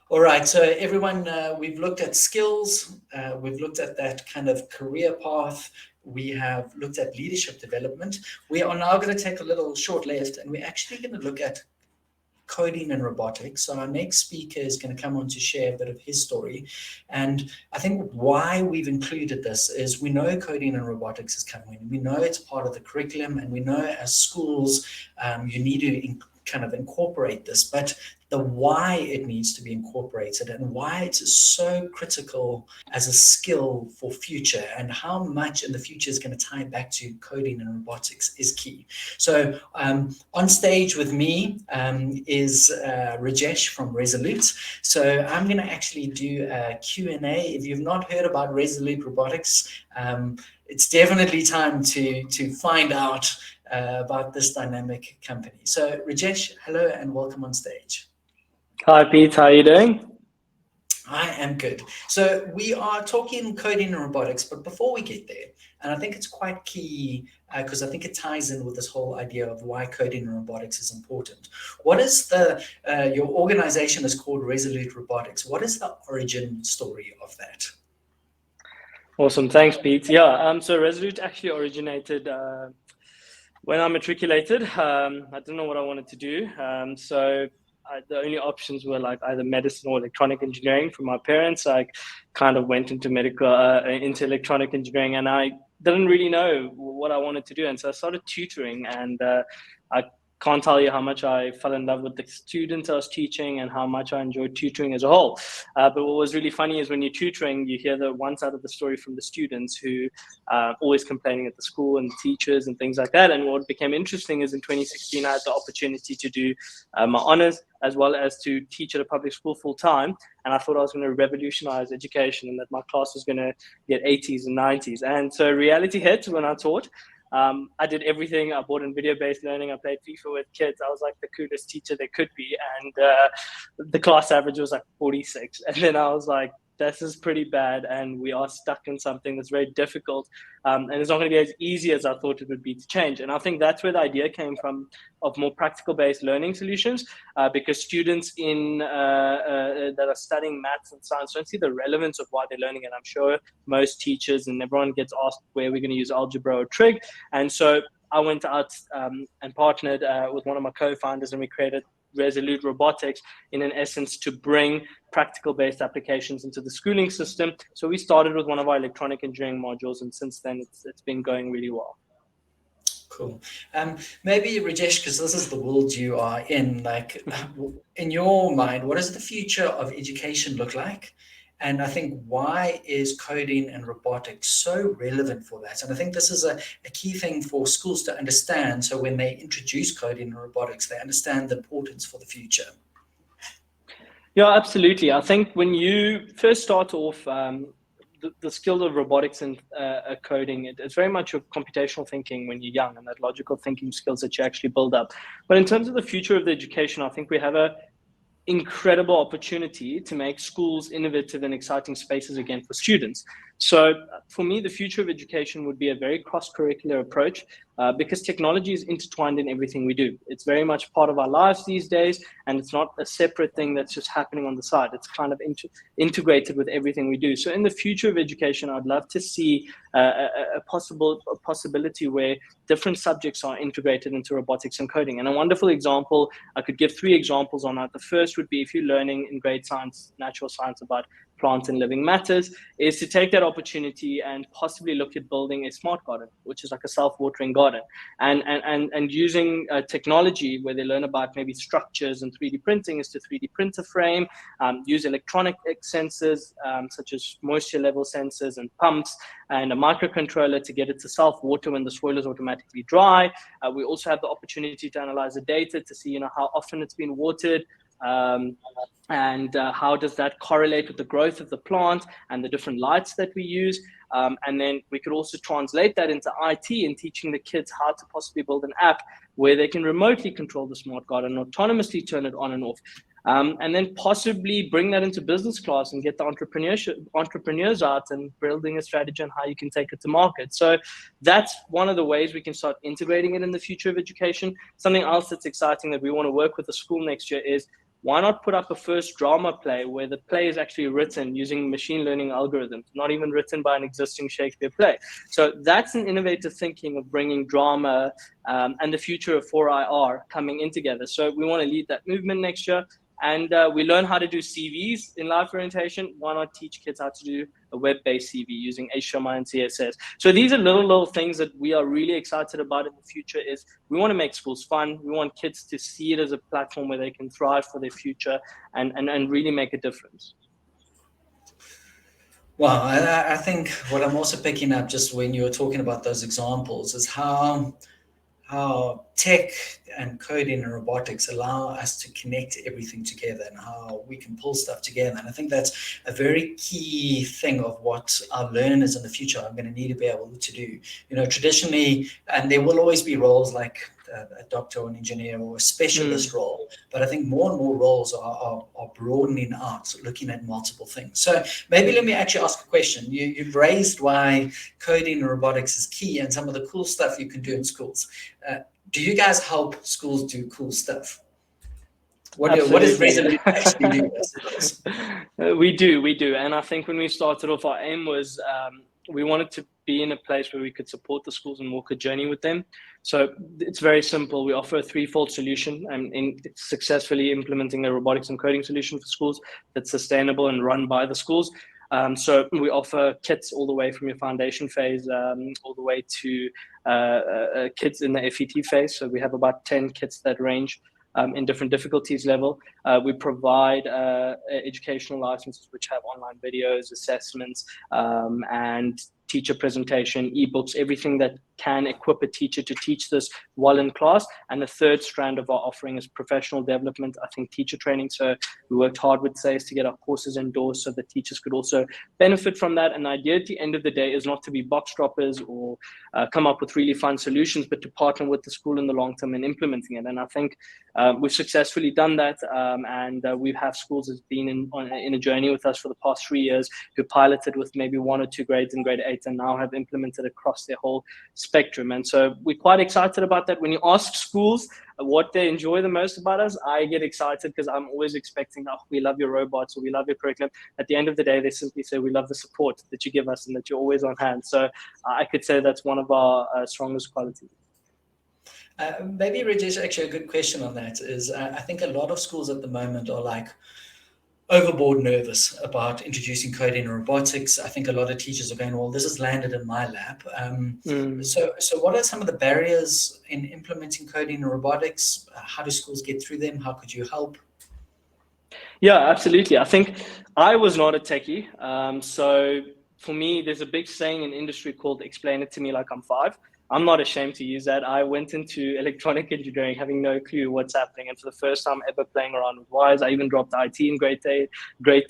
All right. So everyone, we've looked at skills. We've looked at that kind of career path. We have looked at leadership development. We are now going to take a little short left, and we're actually going to look at coding and robotics. So our next speaker is going to come on to share a bit of his story. And I think why we've included this is we know coding and robotics is coming. We know it's part of the curriculum, and we know as schools, you need to kind of incorporate this, but the why it needs to be incorporated and why it's so critical as a skill for future, and how much in the future is going to tie back to coding and robotics is key. So on stage with me is Rajesh from Resolute. So I'm going to actually do a Q&A. If you've not heard about Resolute Robotics, it's definitely time to find out about this dynamic company. So Rajesh, hello and welcome on stage. Hi Pete, how are you doing? I am good. So we are talking coding and robotics, but before we get there, and I think it's quite key because I think it ties in with this whole idea of why coding and robotics is important. What is your organization is called Resolute Robotics. What is the origin story of that? Awesome, thanks Pete. Yeah, so Resolute actually originated when I matriculated. I didn't know what I wanted to do. The only options were like either medicine or electronic engineering from my parents. I kind of went into into electronic engineering, and I didn't really know what I wanted to do. And so I started tutoring, and I can't tell you how much I fell in love with the students I was teaching and how much I enjoyed tutoring as a whole. But what was really funny is when you're tutoring, you hear the one side of the story from the students who are always complaining at the school and the teachers and things like that. And what became interesting is in 2016, I had the opportunity to do my honors as well as to teach at a public school full time. And I thought I was going to revolutionize education and that my class was going to get 80s and 90s. And so reality hit when I taught. I did everything. I brought in video-based learning. I played FIFA with kids. I was like the coolest teacher there could be. And the class average was like 46. And then I was like, this is pretty bad. And we are stuck in something that's very difficult. And it's not going to be as easy as I thought it would be to change. And I think that's where the idea came from of more practical-based learning solutions, because students that are studying maths and science don't see the relevance of why they're learning. And I'm sure most teachers and everyone gets asked where we're going to use algebra or trig. And so I went out and partnered with one of my co-founders, and we created Resolute Robotics in essence to bring practical-based applications into the schooling system. So we started with one of our electronic engineering modules, and since then it's been going really well. Cool. Maybe Rajesh, because this is the world you are in, like in your mind, what does the future of education look like? And I think why is coding and robotics so relevant for that? And I think this is a key thing for schools to understand. So when they introduce coding and robotics, they understand the importance for the future. Yeah, absolutely. I think when you first start off, the skill of robotics and coding, it's very much your computational thinking when you're young and that logical thinking skills that you actually build up. But in terms of the future of the education, I think we have a incredible opportunity to make schools innovative and exciting spaces again for students. So for me, the future of education would be a very cross-curricular approach because technology is intertwined in everything we do. It's very much part of our lives these days, and it's not a separate thing that's just happening on the side. It's kind of integrated with everything we do. So in the future of education, I'd love to see a possibility where different subjects are integrated into robotics and coding. And a wonderful example, I could give 3 examples on that. The first would be if you're learning in grade science, natural science about plants and living matters, is to take that opportunity and possibly look at building a smart garden, which is like a self-watering garden, and using technology where they learn about maybe structures and 3D printing is to 3D print a frame, use electronic sensors such as moisture level sensors and pumps and a microcontroller to get it to self-water when the soil is automatically dry. We also have the opportunity to analyze the data to see how often it's been watered, and how does that correlate with the growth of the plant and the different lights that we use. And then we could also translate that into IT and teaching the kids how to possibly build an app where they can remotely control the smart garden and autonomously turn it on and off. and then possibly bring that into business class and get the entrepreneurs out and building a strategy on how you can take it to market. So that's one of the ways we can start integrating it in the future of education. Something else that's exciting that we want to work with the school next year is, why not put up a first drama play where the play is actually written using machine learning algorithms, not even written by an existing Shakespeare play. So that's an innovative thinking of bringing drama and the future of 4IR coming in together. So we want to lead that movement next year. And we learn how to do CVs in life orientation. Why not teach kids how to do a web-based CV using HTML and CSS? So these are little things that we are really excited about in the future. Is we want to make schools fun. We want kids to see it as a platform where they can thrive for their future and really make a difference. Well, I think what I'm also picking up just when you were talking about those examples is how tech and coding and robotics allow us to connect everything together and how we can pull stuff together. And I think that's a very key thing of what our learners in the future are going to need to be able to do. You know, traditionally, and there will always be roles like a doctor or an engineer or a specialist role, but I think more and more roles are broadening out, looking at multiple things. So maybe let me actually ask a question. You've raised why coding and robotics is key and some of the cool stuff you can do in schools. Do you guys help schools do cool stuff? What is Resolute actually do? We do. And I think when we started off, our aim was we wanted to be in a place where we could support the schools and walk a journey with them. So it's very simple. We offer a threefold solution, and in successfully implementing a robotics and coding solution for schools that's sustainable and run by the schools. So we offer kits all the way from your foundation phase all the way to kids in the FET phase. So we have about 10 kits that range in different difficulties level. We provide educational licenses which have online videos, assessments, and teacher presentation, ebooks, everything that can equip a teacher to teach this while in class. And the third strand of our offering is professional development, I think teacher training. So we worked hard with SAYS to get our courses endorsed so that teachers could also benefit from that. And the idea at the end of the day is not to be box droppers or come up with really fun solutions, but to partner with the school in the long term in implementing it. And I think we've successfully done that. And we have schools that's been in a journey with us for the past 3 years who piloted with maybe 1 or 2 grades in grade 8 and now have implemented across their whole spectrum. And so we're quite excited about that. When you ask schools what they enjoy the most about us, I get excited because I'm always expecting, oh, we love your robots or we love your curriculum. At the end of the day, they simply say, we love the support that you give us and that you're always on hand. So I could say that's one of our strongest qualities. Maybe, Rajesh, actually a good question on that is I think a lot of schools at the moment are like overboard nervous about introducing coding and robotics. I think a lot of teachers are going, well, this has landed in my lap. So what are some of the barriers in implementing coding and robotics? How do schools get through them? How could you help? Yeah, absolutely. I think I was not a techie. So for me, there's a big saying in industry called explain it to me like I'm 5. I'm not ashamed to use that. I went into electronic engineering having no clue what's happening. And for the first time ever playing around with wires, I even dropped IT in grade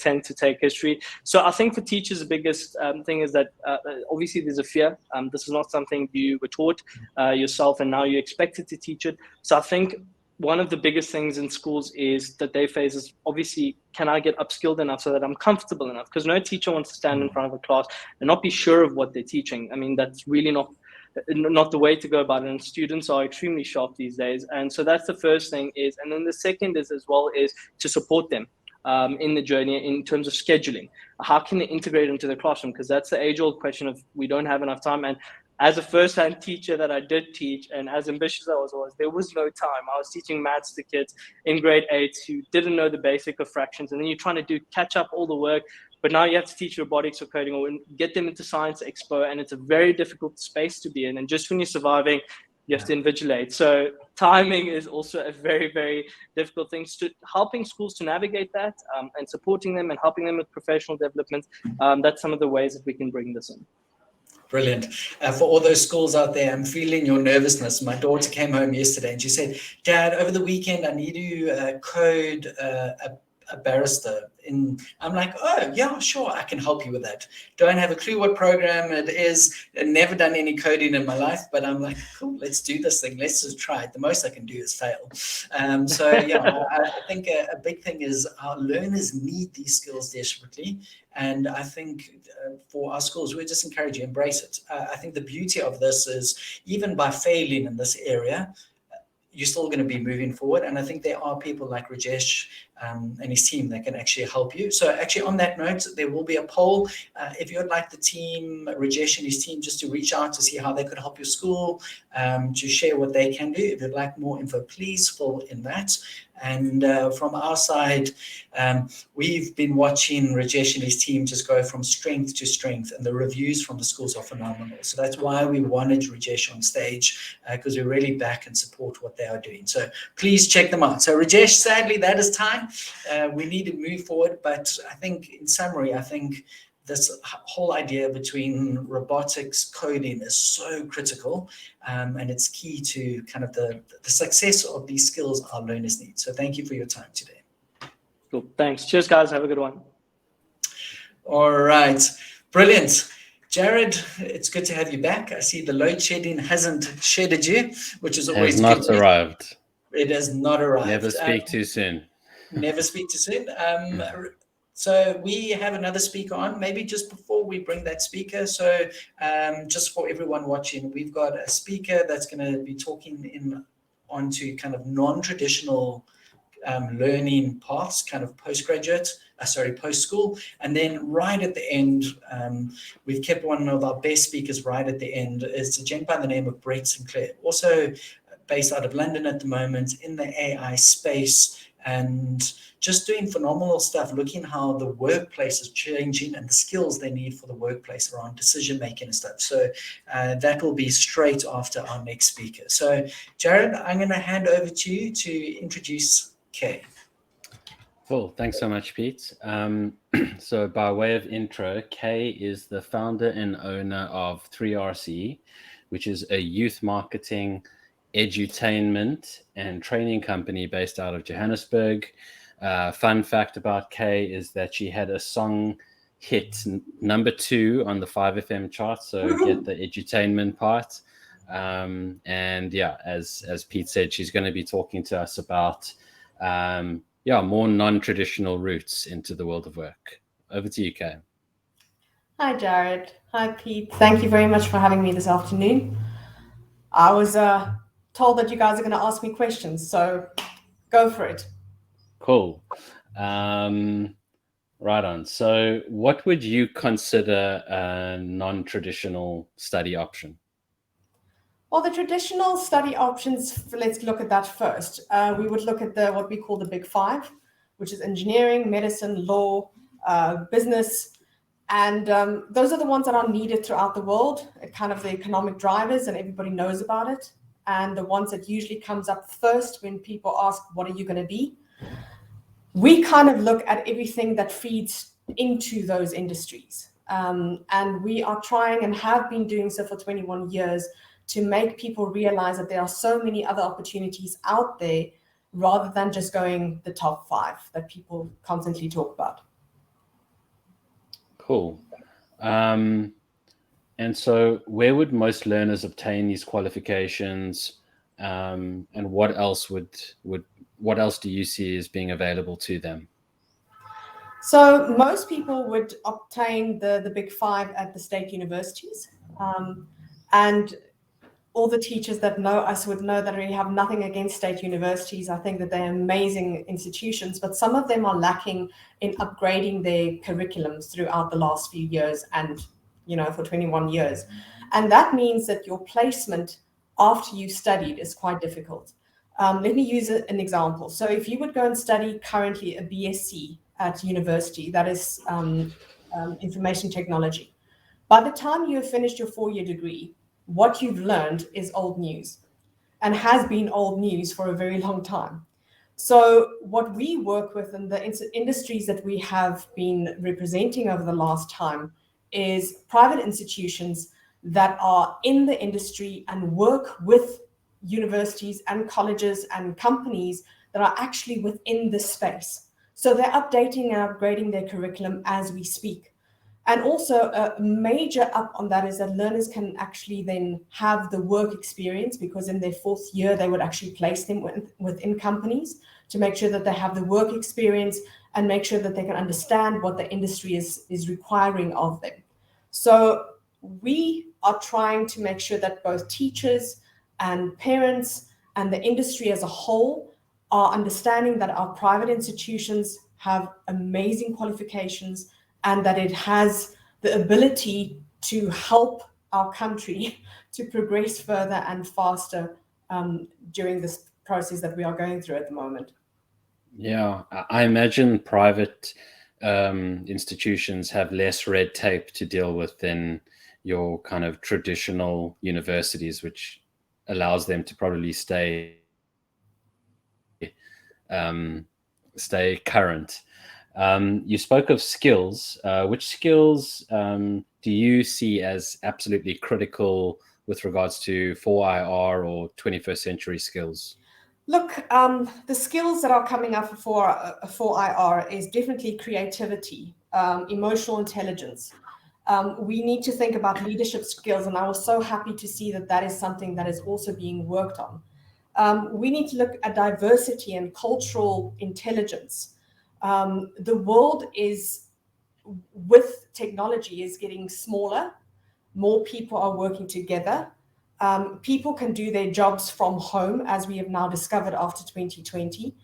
10 to take history. So I think for teachers, the biggest thing is that obviously there's a fear. This is not something you were taught yourself and now you're expected to teach it. So I think one of the biggest things in schools is that they face is obviously, can I get upskilled enough so that I'm comfortable enough? Because no teacher wants to stand in front of a class and not be sure of what they're teaching. I mean, that's really not the way to go about it. And students are extremely sharp these days. And so that's the first thing is, and then the second is as well is to support them in the journey in terms of scheduling. How can they integrate into the classroom? Because that's the age-old question of we don't have enough time. And as a first-hand teacher that I did teach, and as ambitious as I was, there was no time. I was teaching maths to kids in grade 8 who didn't know the basic of fractions. And then you're trying to catch up all the work. But now you have to teach robotics or coding or get them into Science Expo. And it's a very difficult space to be in. And just when you're surviving, you have to invigilate. So timing is also a very, very difficult thing. Helping schools to navigate that and supporting them and helping them with professional development. That's some of the ways that we can bring this in. Brilliant. For all those schools out there, I'm feeling your nervousness. My daughter came home yesterday and she said, Dad, over the weekend, I need to code a a barrister. I'm like, oh, yeah, sure, I can help you with that. Don't have a clue what program it is. I've never done any coding in my life, but I'm like, cool, let's do this thing. Let's just try it. The most I can do is fail. I think a big thing is our learners need these skills desperately. And I think for our schools, we just encourage you, embrace it. I think the beauty of this is even by failing in this area, you're still going to be moving forward. And I think there are people like Rajesh and his team that can actually help you. So actually on that note, there will be a poll. If you would like the team, Rajesh and his team, just to reach out to see how they could help your school, to share what they can do. If you'd like more info, please fill in that. And from our side, we've been watching Rajesh and his team just go from strength to strength, and the reviews from the schools are phenomenal. So that's why we wanted Rajesh on stage, because we really back and support what they are doing. So please check them out. So Rajesh, sadly, that is time. We need to move forward. But I think in summary, I think this whole idea between robotics, coding is so critical, and it's key to kind of the success of these skills our learners need. So thank you for your time today. Cool. Thanks. Cheers, guys. Have a good one. All right. Brilliant. Jared, it's good to have you back. I see the load shedding hasn't shedded you, which is always good. Has not arrived. It has not arrived. Never speak too soon. Never speak too soon. So we have another speaker on, maybe just before we bring that speaker. So just for everyone watching, we've got a speaker that's going to be talking onto kind of non-traditional learning paths, kind of post-school. And then right at the end, we've kept one of our best speakers right at the end. It's a gent by the name of Brett Sinclair, also based out of London at the moment in the AI space, and just doing phenomenal stuff, looking how the workplace is changing and the skills they need for the workplace around decision making and stuff. So that will be straight after our next speaker. So Jared, I'm going to hand over to you to introduce Kay. Cool. Thanks so much, Pete. So by way of intro, Kay is the founder and owner of 3RC, which is a youth marketing, edutainment, and training company based out of Johannesburg. Fun fact about Kay is that she had a song hit number 2 on the 5FM chart, so get the edutainment part. And yeah, as Pete said, she's going to be talking to us about more non-traditional routes into the world of work. Over to you, Kay. Hi, Jared. Hi, Pete. Thank you very much for having me this afternoon. I was told that you guys are going to ask me questions, so go for it. Cool. Right on. So what would you consider a non-traditional study option? Well, the traditional study options, let's look at that first. We would look at what we call the big 5, which is engineering, medicine, law, business. And those are the ones that are needed throughout the world, kind of the economic drivers, and everybody knows about it. And the ones that usually comes up first when people ask, what are you going to be? We kind of look at everything that feeds into those industries. And we are trying and have been doing so for 21 years to make people realize that there are so many other opportunities out there rather than just going the top 5 that people constantly talk about. Cool. And so where would most learners obtain these qualifications? And what else do you see as being available to them? So most people would obtain the big 5 at the state universities. And all the teachers that know us would know that we have nothing against state universities. I think that they're amazing institutions, but some of them are lacking in upgrading their curriculums throughout the last few years and, for 21 years. And that means that your placement after you've studied is quite difficult. Let me use an example. So if you would go and study currently a BSc at university, that is information technology, by the time you have finished your 4-year degree, what you've learned is old news and has been old news for a very long time. So what we work with in the industries that we have been representing over the last time is private institutions that are in the industry and work with universities and colleges and companies that are actually within this space. So they're updating and upgrading their curriculum as we speak. And also a major up on that is that learners can actually then have the work experience, because in their 4th year, they would actually place them within companies to make sure that they have the work experience and make sure that they can understand what the industry is requiring of them. So we are trying to make sure that both teachers and parents and the industry as a whole are understanding that our private institutions have amazing qualifications and that it has the ability to help our country to progress further and faster during this process that we are going through at the moment. Yeah, I imagine private institutions have less red tape to deal with than your kind of traditional universities, which allows them to probably stay current. You spoke of skills. Which skills do you see as absolutely critical with regards to 4IR or 21st century skills? Look, the skills that are coming up for 4IR is definitely creativity, emotional intelligence. We need to think about leadership skills, and I was so happy to see that that is something that is also being worked on. We need to look at diversity and cultural intelligence. The world is, with technology, is getting smaller. More people are working together. People can do their jobs from home, as we have now discovered after 2020.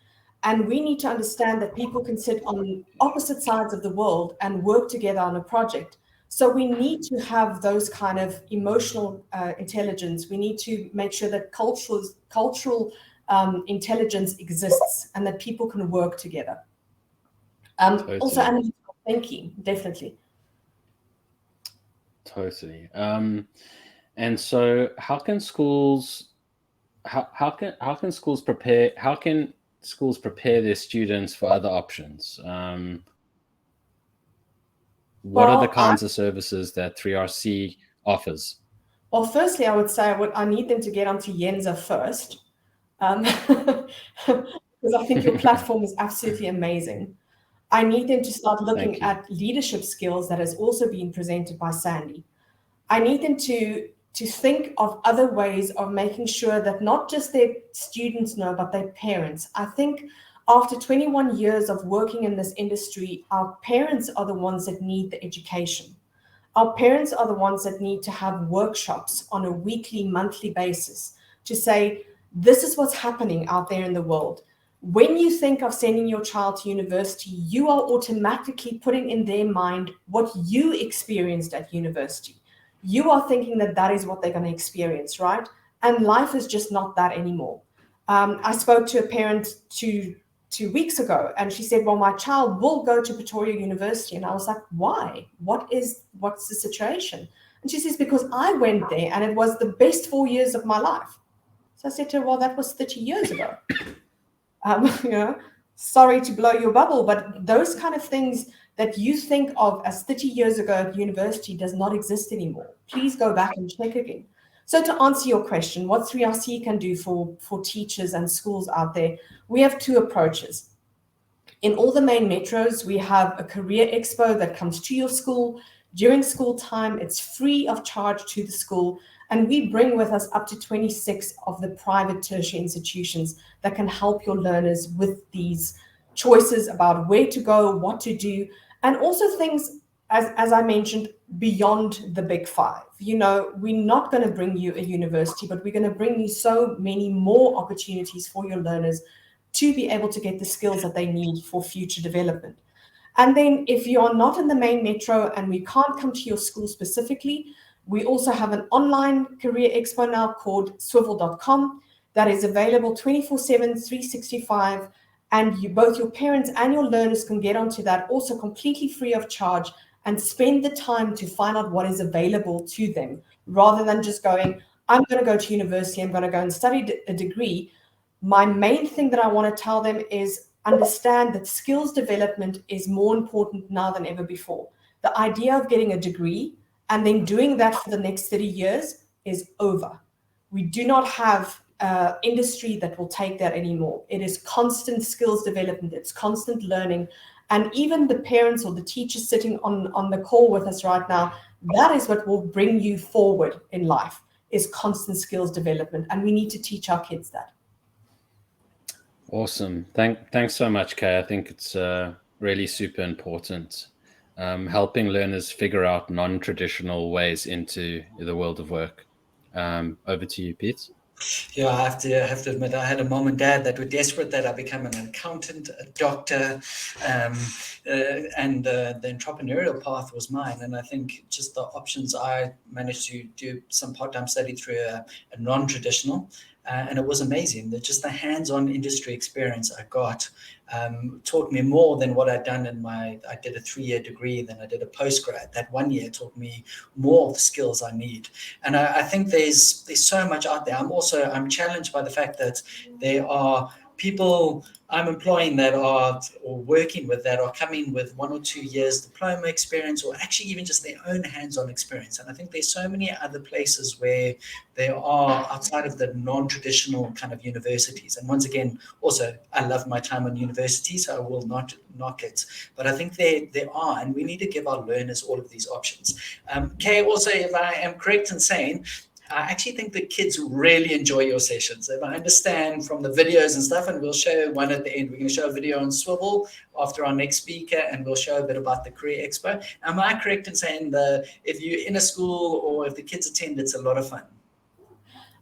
And we need to understand that people can sit on opposite sides of the world and work together on a project. So we need to have those kind of emotional intelligence. We need to make sure that cultural intelligence exists and that people can work together. Totally. Also analytical thinking, definitely. Totally. And so how can schools prepare their students for other options? What are the kinds of services that 3RC offers? Well, firstly, I would say I need them to get onto Yenza first, because I think your platform is absolutely amazing. I need them to start looking at leadership skills that has also been presented by Sandy. I need them to think of other ways of making sure that not just their students know, but their parents. I think after 21 years of working in this industry, our parents are the ones that need the education. Our parents are the ones that need to have workshops on a weekly, monthly basis to say, this is what's happening out there in the world. When you think of sending your child to university, you are automatically putting in their mind what you experienced at university. You are thinking that that is what they're going to experience, right? And life is just not that anymore. I spoke to a parent two weeks ago, and she said, well, my child will go to Pretoria University. And I was like, why? What's the situation? And she says, because I went there and it was the best 4 years of my life. So I said to her, well, that was 30 years ago. Sorry to blow your bubble, but those kind of things that you think of as 30 years ago at university does not exist anymore. Please go back and check again. So to answer your question, what 3RC can do for teachers and schools out there, we have two approaches. In all the main metros, we have a career expo that comes to your school during school time. It's free of charge to the school. And we bring with us up to 26 of the private tertiary institutions that can help your learners with these choices about where to go, what to do, and also things, as I mentioned, beyond the big five. We're not going to bring you a university, but we're going to bring you so many more opportunities for your learners to be able to get the skills that they need for future development. And then if you are not in the main metro and we can't come to your school specifically, we also have an online career expo now called swivel.com that is available 24/7, 365. And both your parents and your learners can get onto that also completely free of charge and spend the time to find out what is available to them, rather than just going, I'm going to go to university, I'm going to go and study a degree. My main thing that I want to tell them is understand that skills development is more important now than ever before. The idea of getting a degree and then doing that for the next 30 years is over. We do not have industry that will take that anymore. It is constant skills development. It's constant learning. And even the parents or the teachers sitting on the call with us right now, that is what will bring you forward in life, is constant skills development. And we need to teach our kids that. Awesome. Thanks so much, Kay. I think it's really super important. Helping learners figure out non-traditional ways into the world of work. Over to you, Pete. Yeah, I have to admit, I had a mom and dad that were desperate that I become an accountant, a doctor, and the entrepreneurial path was mine. And I think just the options, I managed to do some part-time study through a non-traditional, and it was amazing. Just the hands-on industry experience I got taught me more than what I'd done I did a 3-year degree, then I did a postgrad. That 1 year taught me more of the skills I need. And I think there's so much out there. I'm challenged by the fact that there are people I'm employing that are, or working with, that are coming with 1 or 2 years diploma experience, or actually even just their own hands-on experience. And I think there's so many other places where there are, outside of the non-traditional kind of universities. And once again, also, I love my time on university, so I will not knock it. But I think there are, and we need to give our learners all of these options. Kay, also, if I am correct in saying, I actually think the kids really enjoy your sessions. If I understand from the videos and stuff, and we'll show one at the end. We're going to show a video on Swivel after our next speaker, and we'll show a bit about the Career Expo. Am I correct in saying if you're in a school or if the kids attend, it's a lot of fun?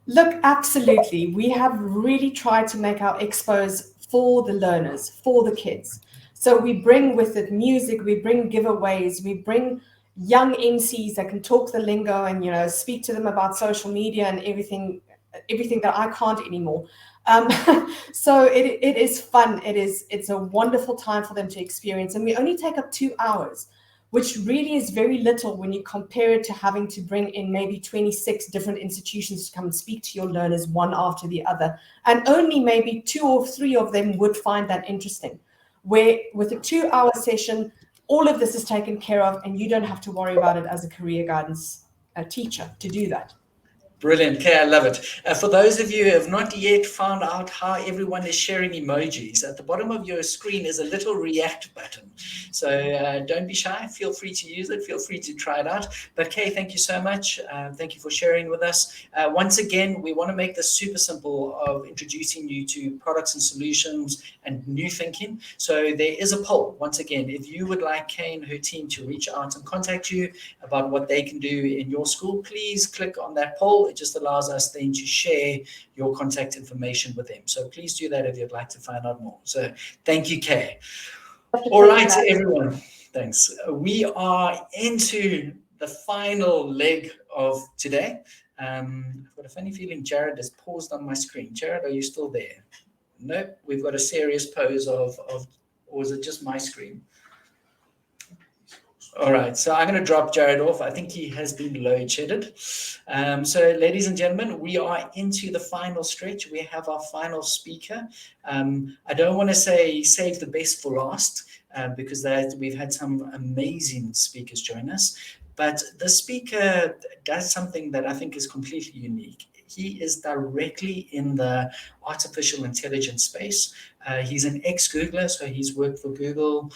Look, absolutely. We have really tried to make our expos for the learners, for the kids. So we bring with it music, we bring giveaways, we bring young MCs that can talk the lingo and, speak to them about social media and everything that I can't anymore. So it is fun. It's a wonderful time for them to experience. And we only take up 2 hours, which really is very little when you compare it to having to bring in maybe 26 different institutions to come and speak to your learners one after the other. And only maybe 2 or 3 of them would find that interesting. Where with a 2-hour session, all of this is taken care of, and you don't have to worry about it as a career guidance teacher to do that. Brilliant, Kay, I love it. For those of you who have not yet found out how everyone is sharing emojis, at the bottom of your screen is a little react button. So don't be shy. Feel free to use it. Feel free to try it out. But Kay, thank you so much. Thank you for sharing with us. Once again, we want to make this super simple of introducing you to products and solutions and new thinking. So there is a poll. Once again, if you would like Kay and her team to reach out and contact you about what they can do in your school, please click on that poll. It just allows us then to share your contact information with them. So please do that if you'd like to find out more. So thank you, Kay. All right, everyone. Thanks. We are into the final leg of today. I've got a funny feeling Jared has paused on my screen. Jared, are you still there? Nope. We've got a serious pose of or is it just my screen? All right, so I'm going to drop Jared off. I think he has been load shedded. So ladies and gentlemen, we are into the final stretch. We have our final speaker. I don't want to say save the best for last because we've had some amazing speakers join us. But the speaker does something that I think is completely unique. He is directly in the artificial intelligence space. He's an ex-Googler, so he's worked for Google.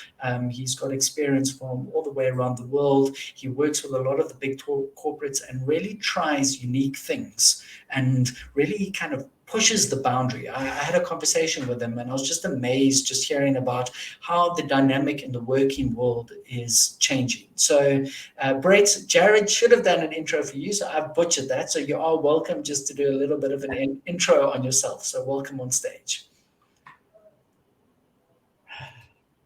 He's got experience from all the way around the world. He works with a lot of the big corporates and really tries unique things and really kind of pushes the boundary. I had a conversation with him and I was just amazed just hearing about how the dynamic in the working world is changing. So Brett, Jared should have done an intro for you, so I've butchered that. So you are welcome just to do a little bit of an intro on yourself. So welcome on stage.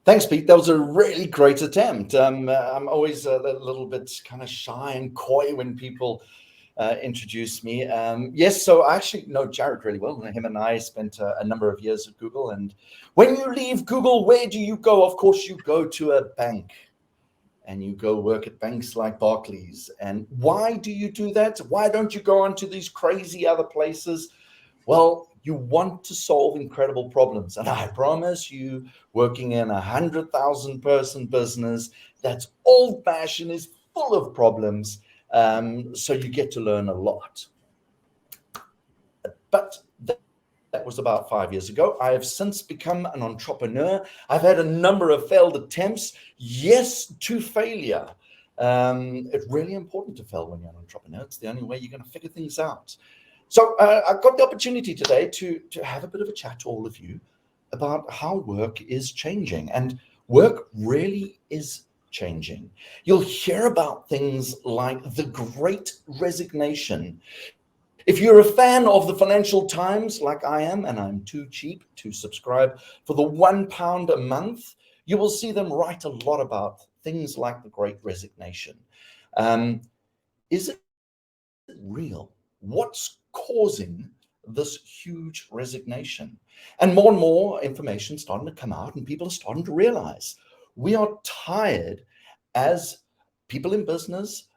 Thanks, Pete. That was a really great attempt. I'm always a little bit kind of shy and coy when people introduce me. Yes, so I actually know Jared really well. Him and I spent a number of years at Google. And when you leave Google, where do you go? Of course, you go to a bank. And you go work at banks like Barclays. And why do you do that? Why don't you go on to these crazy other places? Well, you want to solve incredible problems. And I promise you, working in 100,000 person business that's old-fashioned, is full of problems. So you get to learn a lot. But That was about 5 years ago. I have since become an entrepreneur. I've had a number of failed attempts, yes, to failure. It's really important to fail when you're an entrepreneur. It's the only way you're going to figure things out. So I've got the opportunity today to have a bit of a chat to all of you about how work is changing. And work really is changing. You'll hear about things like the Great Resignation. If you're a fan of the Financial Times, like I am, and I'm too cheap to subscribe for the £1 a month, you will see them write a lot about things like the Great Resignation. Is it real? What's causing this huge resignation? And more information starting to come out, and people are starting to realize we are tired as people in business,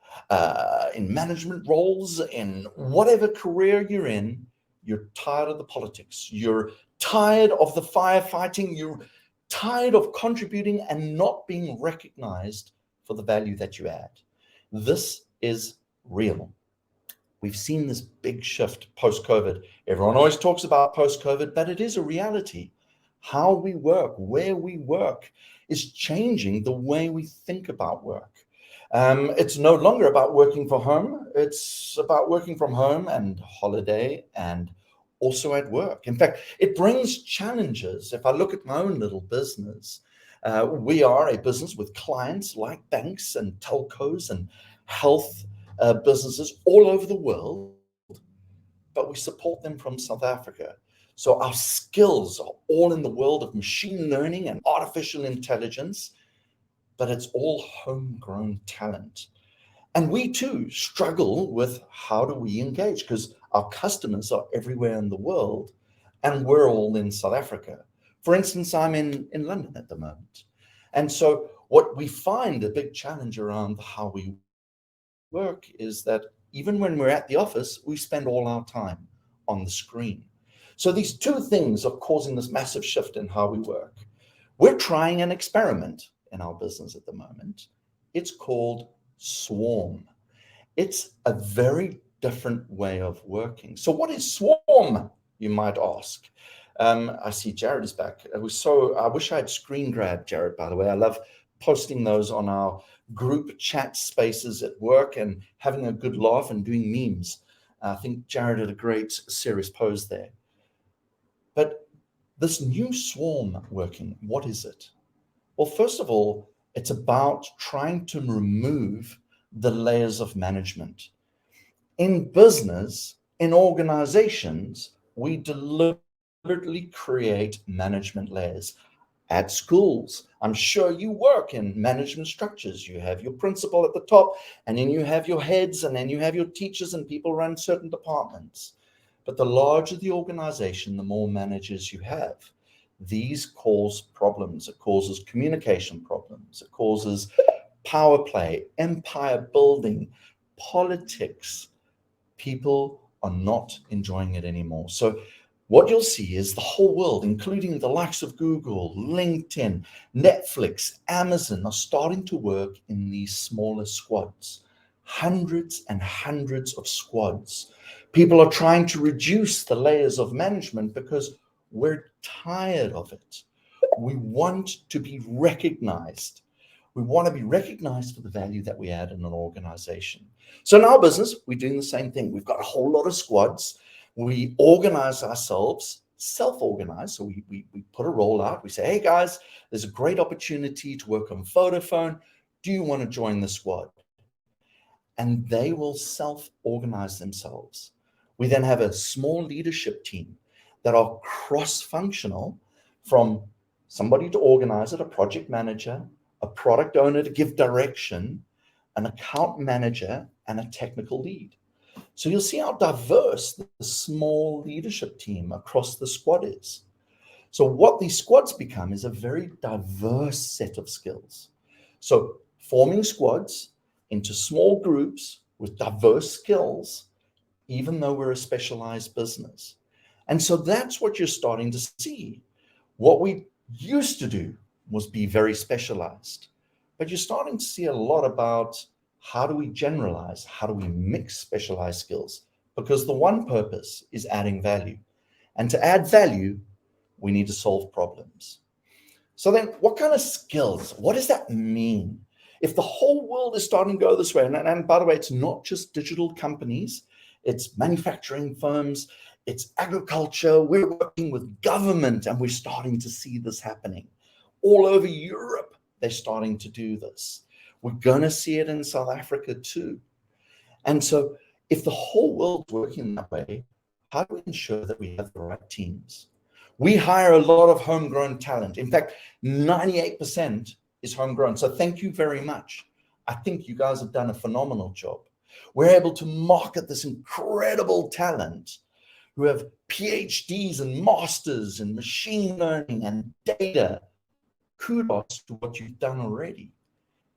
in management roles, in whatever career you're in. You're tired of the politics. You're tired of the firefighting. You're tired of contributing and not being recognized for the value that you add. This is real. We've seen this big shift post-COVID. Everyone always talks about post-COVID, but it is a reality. How we work, where we work is changing the way we think about work. It's no longer about working from home. It's about working from home and holiday and also at work. In fact, it brings challenges. If I look at my own little business, we are a business with clients like banks and telcos and health businesses all over the world, but we support them from South Africa. So our skills are all in the world of machine learning and artificial intelligence, but it's all homegrown talent. And we too struggle with how do we engage, because our customers are everywhere in the world and we're all in South Africa. For instance, I'm in London at the moment. And so what we find a big challenge around how we work is that even when we're at the office, we spend all our time on the screen. So these two things are causing this massive shift in how we work. We're trying an experiment in our business at the moment. It's called Swarm. It's a very different way of working. So what is Swarm, you might ask? I see Jared is back. I wish I had screen grabbed Jared, by the way. I love posting those on our group chat spaces at work and having a good laugh and doing memes. I think Jared had a great serious pose there. But this new Swarm working, what is it? Well, first of all, it's about trying to remove the layers of management. In business, in organizations, we deliberately create management layers. At schools, I'm sure you work in management structures. You have your principal at the top, and then you have your heads, and then you have your teachers, and people run certain departments. But the larger the organization, the more managers you have. These cause problems. It causes communication problems. It causes power play, empire building, politics. People are not enjoying it anymore. So what you'll see is the whole world, including the likes of Google, LinkedIn, Netflix, Amazon, are starting to work in these smaller squads, hundreds and hundreds of squads. People are trying to reduce the layers of management because we're tired of it. We want to be recognized. We want to be recognized for the value that we add in an organization. So in our business, we're doing the same thing. We've got a whole lot of squads. We organize ourselves, self-organize. So we put a roll out. We say, hey guys, there's a great opportunity to work on Vodafone. Do you want to join the squad? And they will self-organize themselves. We then have a small leadership team that are cross-functional, from somebody to organize it, a project manager, a product owner to give direction, an account manager, and a technical lead. So you'll see how diverse the small leadership team across the squad is. So what these squads become is a very diverse set of skills. So forming squads into small groups with diverse skills, even though we're a specialized business. And so that's what you're starting to see. What we used to do was be very specialized, but you're starting to see a lot about how do we generalize, how do we mix specialized skills, because the one purpose is adding value. And to add value, we need to solve problems. So then what kind of skills? What does that mean? If the whole world is starting to go this way, and by the way, it's not just digital companies, it's manufacturing firms, it's agriculture, we're working with government, and we're starting to see this happening. All over Europe, they're starting to do this. We're going to see it in South Africa too. And so if the whole world's working that way, how do we ensure that we have the right teams? We hire a lot of homegrown talent. In fact, 98% is homegrown. So thank you very much. I think you guys have done a phenomenal job. We're able to market this incredible talent who have PhDs and masters in machine learning and data. Kudos to what you've done already.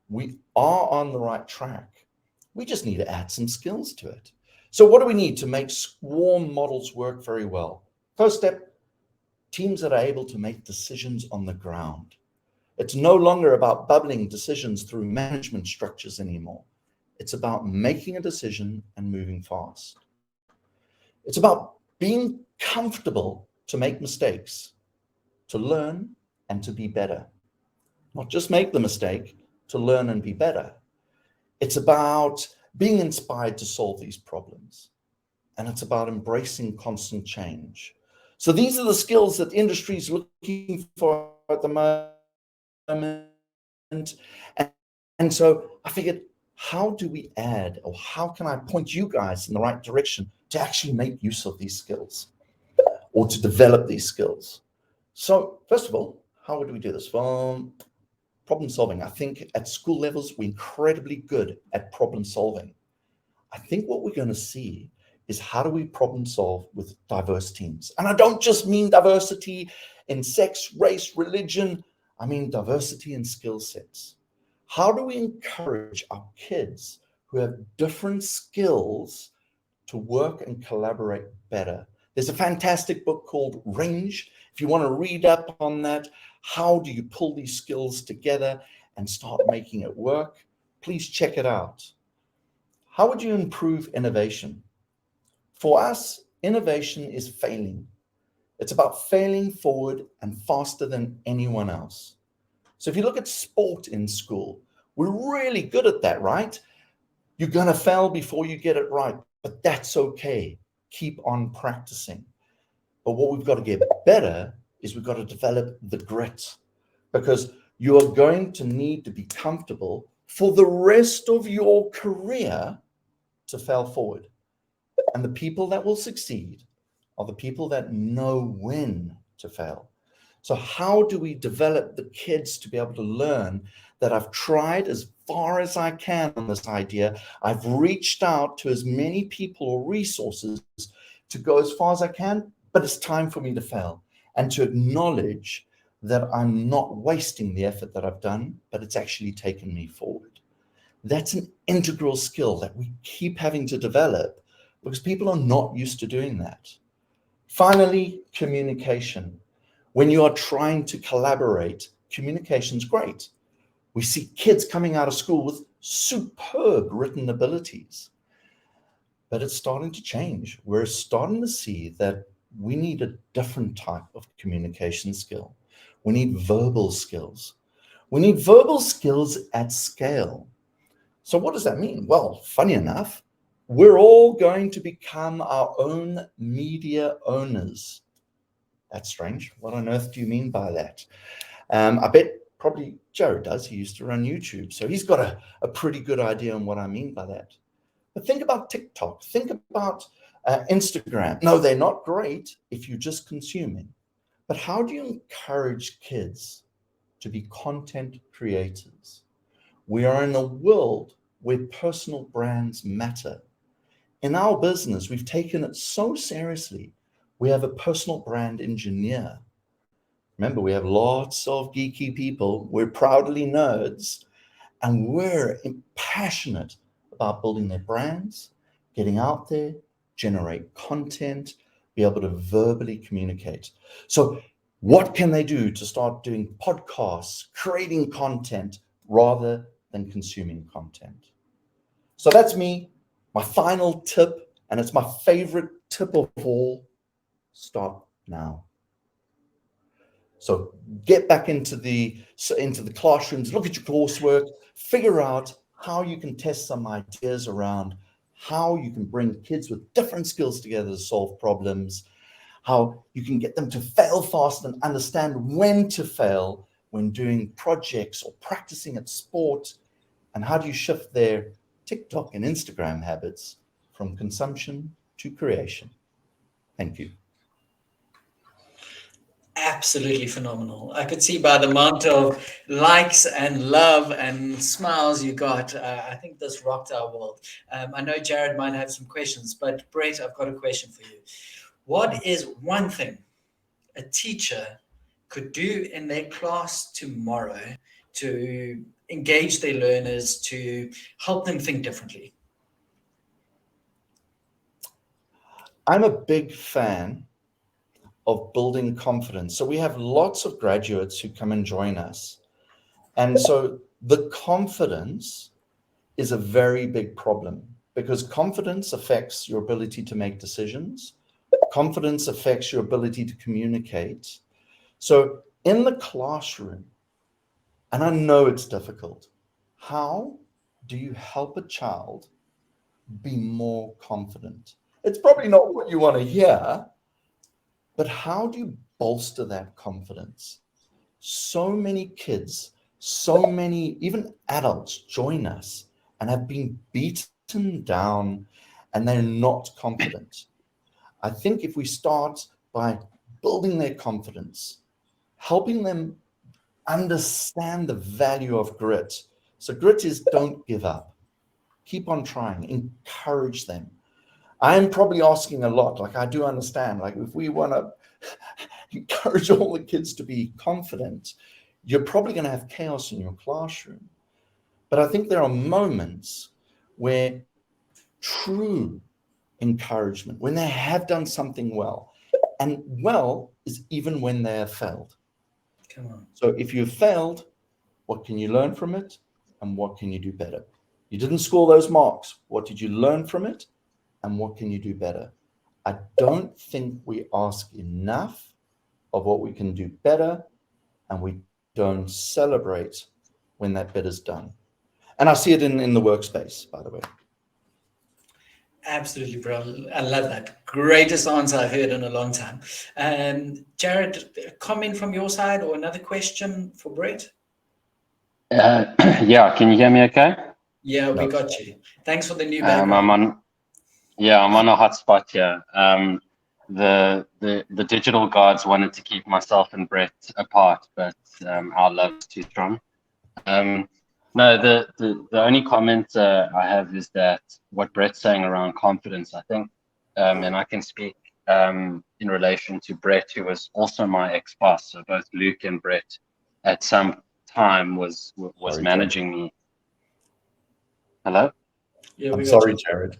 We are on the right track. We just need to add some skills to it. So what do we need to make swarm models work very well? First step, teams that are able to make decisions on the ground. It's no longer about bubbling decisions through management structures anymore. It's about making a decision and moving fast. It's about being comfortable to make mistakes, to learn and to be better. Not just make the mistake, to learn and be better. It's about being inspired to solve these problems. And it's about embracing constant change. So these are the skills that the industry is looking for at the moment. And so I figured, how do we add, or how can I point you guys in the right direction to actually make use of these skills or to develop these skills? So first of all, how would we do this? Well, problem solving. I think at school levels, we're incredibly good at problem solving. I think what we're going to see is how do we problem solve with diverse teams? And I don't just mean diversity in sex, race, religion. I mean diversity in skill sets. How do we encourage our kids who have different skills to work and collaborate better? There's a fantastic book called Range. If you want to read up on that, how do you pull these skills together and start making it work? Please check it out. How would you improve innovation? For us, innovation is failing. It's about failing forward and faster than anyone else. So if you look at sport in school, we're really good at that, right? You're going to fail before you get it right, but that's okay. Keep on practicing. But what we've got to get better is we've got to develop the grit, because you are going to need to be comfortable for the rest of your career to fail forward. And the people that will succeed are the people that know when to fail. So how do we develop the kids to be able to learn that I've tried as far as I can on this idea, I've reached out to as many people or resources to go as far as I can, but it's time for me to fail, and to acknowledge that I'm not wasting the effort that I've done, but it's actually taken me forward. That's an integral skill that we keep having to develop because people are not used to doing that. Finally, communication. When you are trying to collaborate, communication's great. We see kids coming out of school with superb written abilities, but it's starting to change. We're starting to see that we need a different type of communication skill. We need verbal skills. We need verbal skills at scale. So what does that mean? Well, funny enough, we're all going to become our own media owners. That's strange. What on earth do you mean by that? I bet probably Jared does. He used to run YouTube. So he's got a pretty good idea on what I mean by that. But think about TikTok. Think about Instagram. No, they're not great if you're just consuming. But how do you encourage kids to be content creators? We are in a world where personal brands matter. In our business, we've taken it so seriously. We have a personal brand engineer. Remember, we have lots of geeky people. We're proudly nerds, and we're passionate about building their brands, getting out there, generate content, be able to verbally communicate. So what can they do to start doing podcasts, creating content rather than consuming content? So that's me, my final tip, and it's my favorite tip of all. Start now. So get back into the classrooms, look at your coursework, figure out how you can test some ideas around how you can bring kids with different skills together to solve problems, how you can get them to fail fast and understand when to fail when doing projects or practicing at sport, and how do you shift their TikTok and Instagram habits from consumption to creation. Thank you. Absolutely phenomenal. I could see by the amount of likes and love and smiles you got. I think this rocked our world. I know Jared might have some questions, but Brett, I've got a question for you. What is one thing a teacher could do in their class tomorrow to engage their learners, to help them think differently? I'm a big fan of building confidence. So we have lots of graduates who come and join us. And so the confidence is a very big problem, because confidence affects your ability to make decisions. Confidence affects your ability to communicate. So in the classroom, and I know it's difficult, how do you help a child be more confident? It's probably not what you want to hear, but how do you bolster that confidence? So many kids, so many, even adults join us and have been beaten down and they're not confident. I think if we start by building their confidence, helping them understand the value of grit. So grit is don't give up. Keep on trying, encourage them. I'm probably asking a lot, like I do understand, like if we want to encourage all the kids to be confident, you're probably going to have chaos in your classroom. But I think there are moments where true encouragement, when they have done something well, and well is even when they have failed. Come on. So if you've failed, what can you learn from it? And what can you do better? You didn't score those marks. What did you learn from it? And what can you do better? I don't think we ask enough of what we can do better, and we don't celebrate when that bit is done. And I see it in the workspace, by the way. Absolutely, bro. I love that. Greatest answer I've heard in a long time. Jared, a comment from your side or another question for Brett? Yeah, can you hear me okay? Yeah, we No. got you. Thanks for the new I'm background. on a hotspot here. The digital gods wanted to keep myself and Brett apart, but our love is too strong. No, the only comment I have is that what Brett's saying around confidence, I think, and I can speak in relation to Brett, who was also my ex-boss. So both Luke and Brett at some time was Sorry, managing me. Hello? Yeah, I'm sorry, Jared.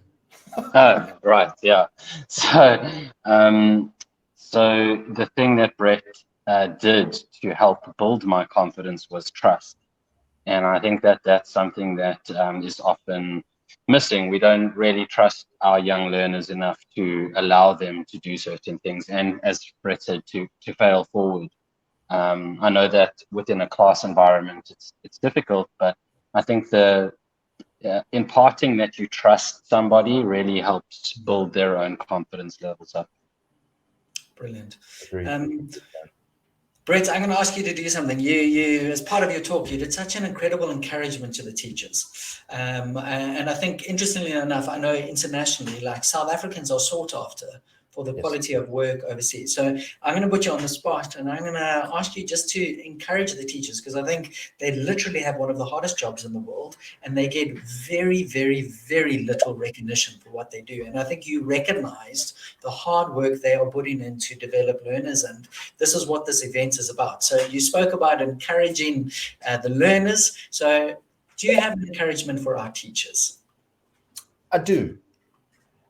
Oh, right, yeah. So, so the thing that Brett did to help build my confidence was trust. And I think that that's something that is often missing. We don't really trust our young learners enough to allow them to do certain things. And as Brett said, to fail forward. I know that within a class environment, it's difficult, but I think imparting that you trust somebody really helps build their own confidence levels up. Brilliant. Agreed. Brett, I'm going to ask you to do something. You, as part of your talk, you did such an incredible encouragement to the teachers. And I think, interestingly enough, I know internationally, like South Africans are sought after for the quality of work overseas. So I'm going to put you on the spot, and I'm going to ask you just to encourage the teachers, because I think they literally have one of the hardest jobs in the world, and they get very, very, very little recognition for what they do. And I think you recognized the hard work they are putting in to develop learners, and this is what this event is about. So you spoke about encouraging the learners. So do you have an encouragement for our teachers? I do.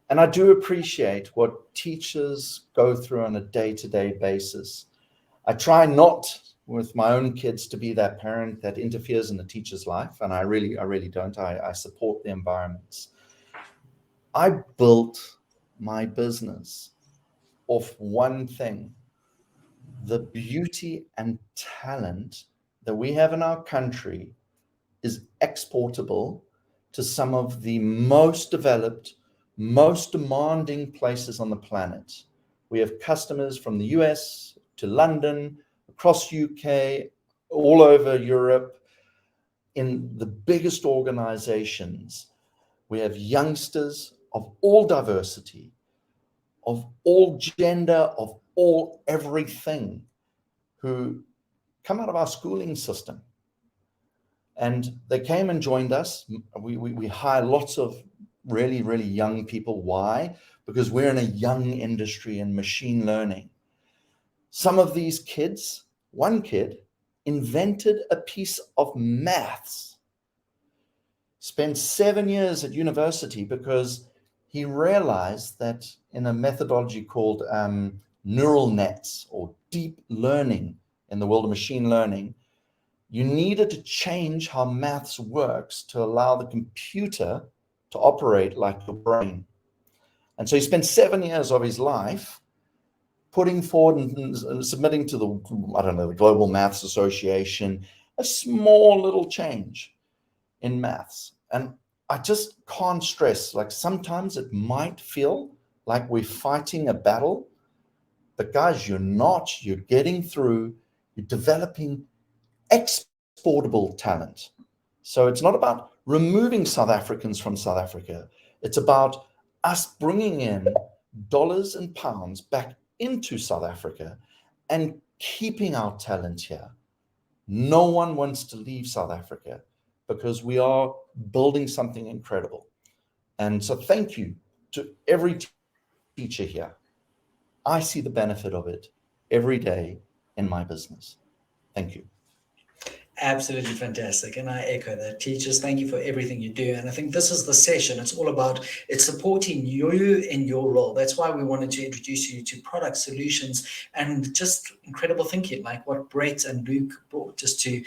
And I do appreciate what teachers go through on a day-to-day basis. I try not with my own kids to be that parent that interferes in the teacher's life. And I really don't. I support the environments. I built my business off one thing, the beauty and talent that we have in our country is exportable to some of the most developed, most demanding places on the planet. We have customers from the US to London, across UK, all over Europe, in the biggest organizations. We have youngsters of all diversity, of all gender, of all everything, who come out of our schooling system. And they came and joined us. We hire lots of really, really young people. Why? Because we're in a young industry in machine learning. Some of these kids, one kid invented a piece of maths, spent 7 years at university because he realized that in a methodology called neural nets, or deep learning in the world of machine learning, you needed to change how maths works to allow the computer to operate like your brain. And so he spent 7 years of his life putting forward and submitting to the Global Maths Association, a small little change in maths. And I just can't stress, like, sometimes it might feel like we're fighting a battle, but guys, you're not. You're getting through, you're developing exportable talent. So it's not about removing South Africans from South Africa. It's about us bringing in dollars and pounds back into South Africa and keeping our talent here. No one wants to leave South Africa because we are building something incredible. And so thank you to every teacher here. I see the benefit of it every day in my business. Thank you. Absolutely fantastic. And I echo that. Teachers, thank you for everything you do. And I think this is the session. It's all about, it's supporting you in your role. That's why we wanted to introduce you to product solutions and just incredible thinking, like what Brett and Luke brought, just to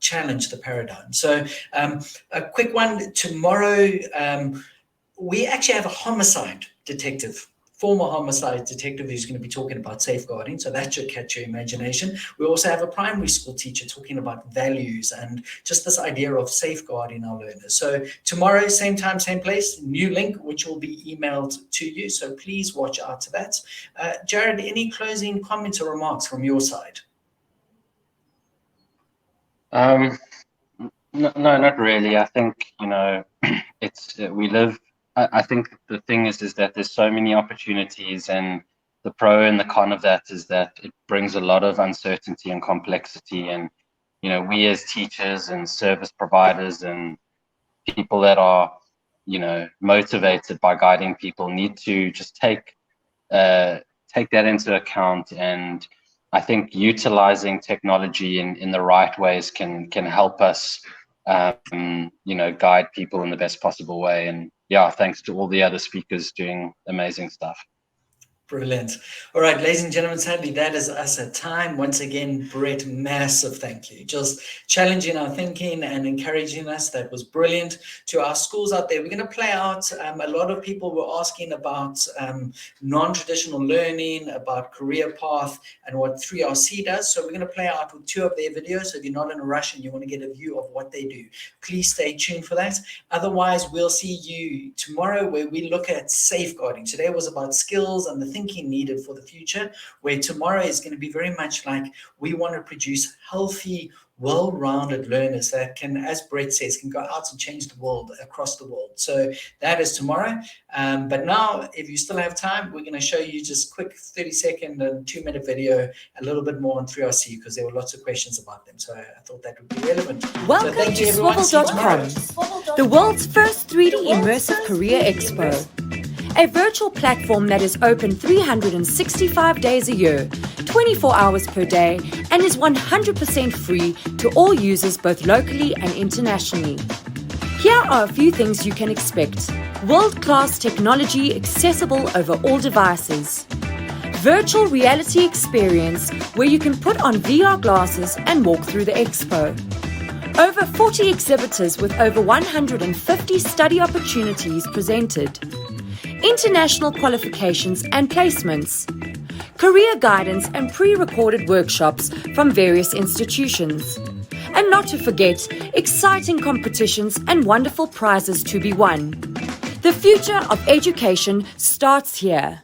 challenge the paradigm. So a quick one. Tomorrow, we actually have a homicide detective, former homicide detective, who's going to be talking about safeguarding. So that should catch your imagination. We also have a primary school teacher talking about values and just this idea of safeguarding our learners. So tomorrow, same time, same place, new link, which will be emailed to you. So please watch out to that. Jared, any closing comments or remarks from your side? No, not really. I think, it's we live. I think the thing is that there's so many opportunities, and the pro and the con of that is that it brings a lot of uncertainty and complexity. And, we as teachers and service providers and people that are, motivated by guiding people need to just take that into account. And I think utilizing technology in the right ways can help us, guide people in the best possible way. And yeah, thanks to all the other speakers doing amazing stuff. Brilliant. All right, ladies and gentlemen, sadly, that is us at time. Once again, Brett, massive thank you. Just challenging our thinking and encouraging us. That was brilliant. To our schools out there, we're going to play out. A lot of people were asking about non-traditional learning, about career path, and what 3RC does. So we're going to play out with 2 of their videos. So if you're not in a rush and you want to get a view of what they do, please stay tuned for that. Otherwise, we'll see you tomorrow, where we look at safeguarding. Today was about skills and the thinking needed for the future, where tomorrow is going to be very much like we want to produce healthy, well-rounded learners that can, as Brett says, can go out and change the world across the world. So that is tomorrow. But now, if you still have time, we're going to show you just quick 30-second and 2-minute video, a little bit more on 3RC, because there were lots of questions about them. So I thought that would be relevant. Welcome to Swivel.com, the world's first 3D immersive career expo. A virtual platform that is open 365 days a year, 24 hours per day, and is 100% free to all users both locally and internationally. Here are a few things you can expect. World-class technology accessible over all devices. Virtual reality experience where you can put on VR glasses and walk through the expo. Over 40 exhibitors with over 150 study opportunities presented. International qualifications and placements. career guidance and pre-recorded workshops from various institutions. And not to forget, exciting competitions and wonderful prizes to be won. The future of education starts here.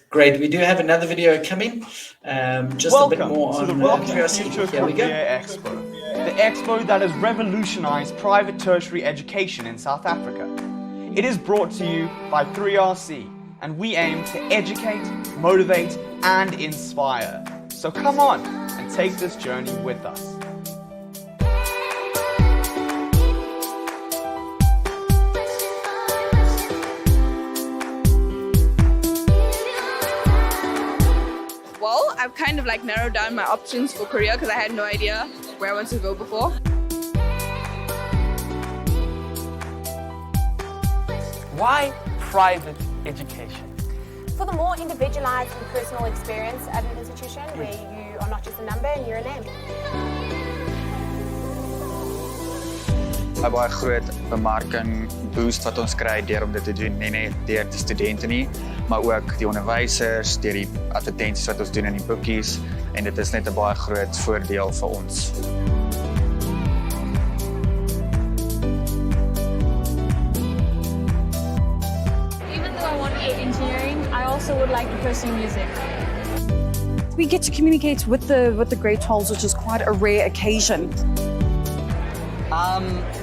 Great. We do have another video coming. Just Welcome a bit more to on the Rocking curiosity. Future Here we go. Career Expo, the expo that has revolutionized private tertiary education in South Africa. It is brought to you by 3RC, and we aim to educate, motivate, and inspire. So come on and take this journey with us. Well, I've kind of like narrowed down my options for career because I had no idea where I wanted to go before. Why private education? For the more individualized and personal experience at an institution where you are not just a number and you're a name. 'n baie groot bemarking boost wat ons kry deur om dit te doen, nie net deur die studente nie, maar ook die onderwysers, deur die advertensies wat ons doen in die boekies, en dit is net 'n baie groot voordeel vir ons. Even though I want to do engineering, I also would like to pursue music. We get to communicate with the great halls, which is quite a rare occasion.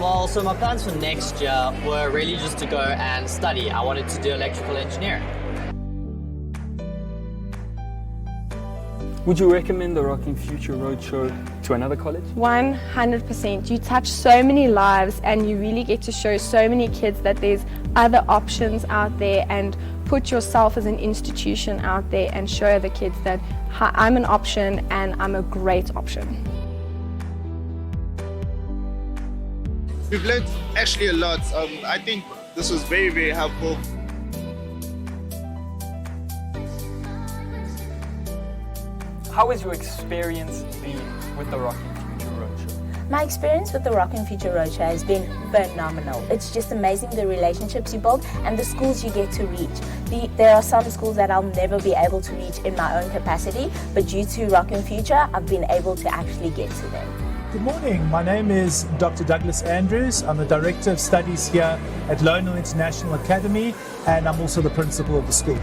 Well, so my plans for next year were really just to go and study. I wanted to do electrical engineering. Would you recommend the Rocking Future Roadshow to another college? 100%. You touch so many lives and you really get to show so many kids that there's other options out there, and put yourself as an institution out there and show the kids that I'm an option and I'm a great option. We've learned actually a lot. I think this was very, very helpful. How has your experience been with the Rocking Future Roadshow? My experience with the Rocking Future Roadshow has been phenomenal. It's just amazing the relationships you build and the schools you get to reach. There are some schools that I'll never be able to reach in my own capacity, but due to Rocking Future, I've been able to actually get to them. Good morning, my name is Dr. Douglas Andrews. I'm the Director of Studies here at Lonel International Academy, and I'm also the principal of the school.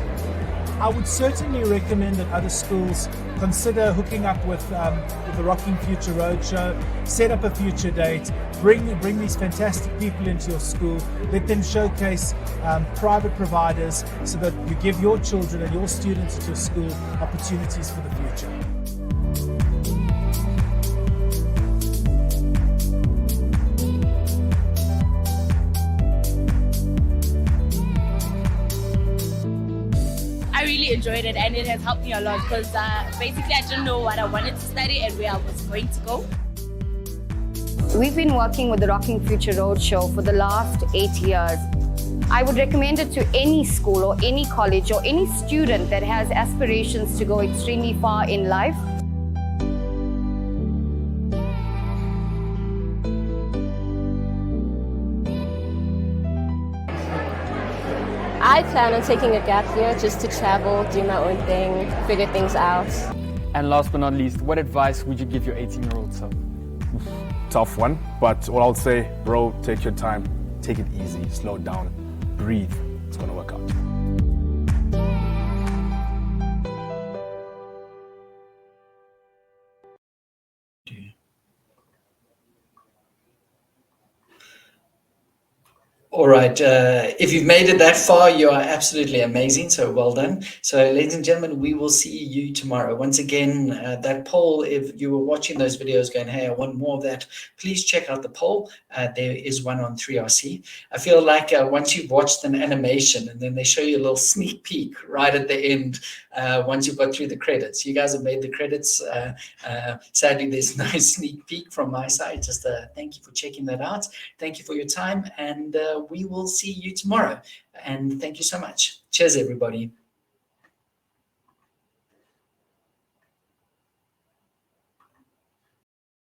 I would certainly recommend that other schools consider hooking up with the Rocking Future Roadshow, set up a future date, bring these fantastic people into your school, let them showcase private providers so that you give your children and your students at your school opportunities for the future. I really enjoyed it, and it has helped me a lot because basically I didn't know what I wanted to study and where I was going to go. We've been working with the Rocking Future Roadshow for the last 8 years. I would recommend it to any school or any college or any student that has aspirations to go extremely far in life. I plan on taking a gap year just to travel, do my own thing, figure things out. And last but not least, what advice would you give your 18-year-old self? Tough one, but all I'll say, bro, take your time, take it easy, slow down, breathe. It's gonna work out. All right. If you've made it that far, you are absolutely amazing. So well done. So ladies and gentlemen, we will see you tomorrow. Once again, that poll, if you were watching those videos going, hey, I want more of that, please check out the poll. There is one on 3RC. I feel like once you've watched an animation and then they show you a little sneak peek right at the end, once you've got through the credits, you guys have made the credits. Sadly, there's no sneak peek from my side. Just thank you for checking that out. Thank you for your time, and we will see you tomorrow. And thank you so much. Cheers, everybody.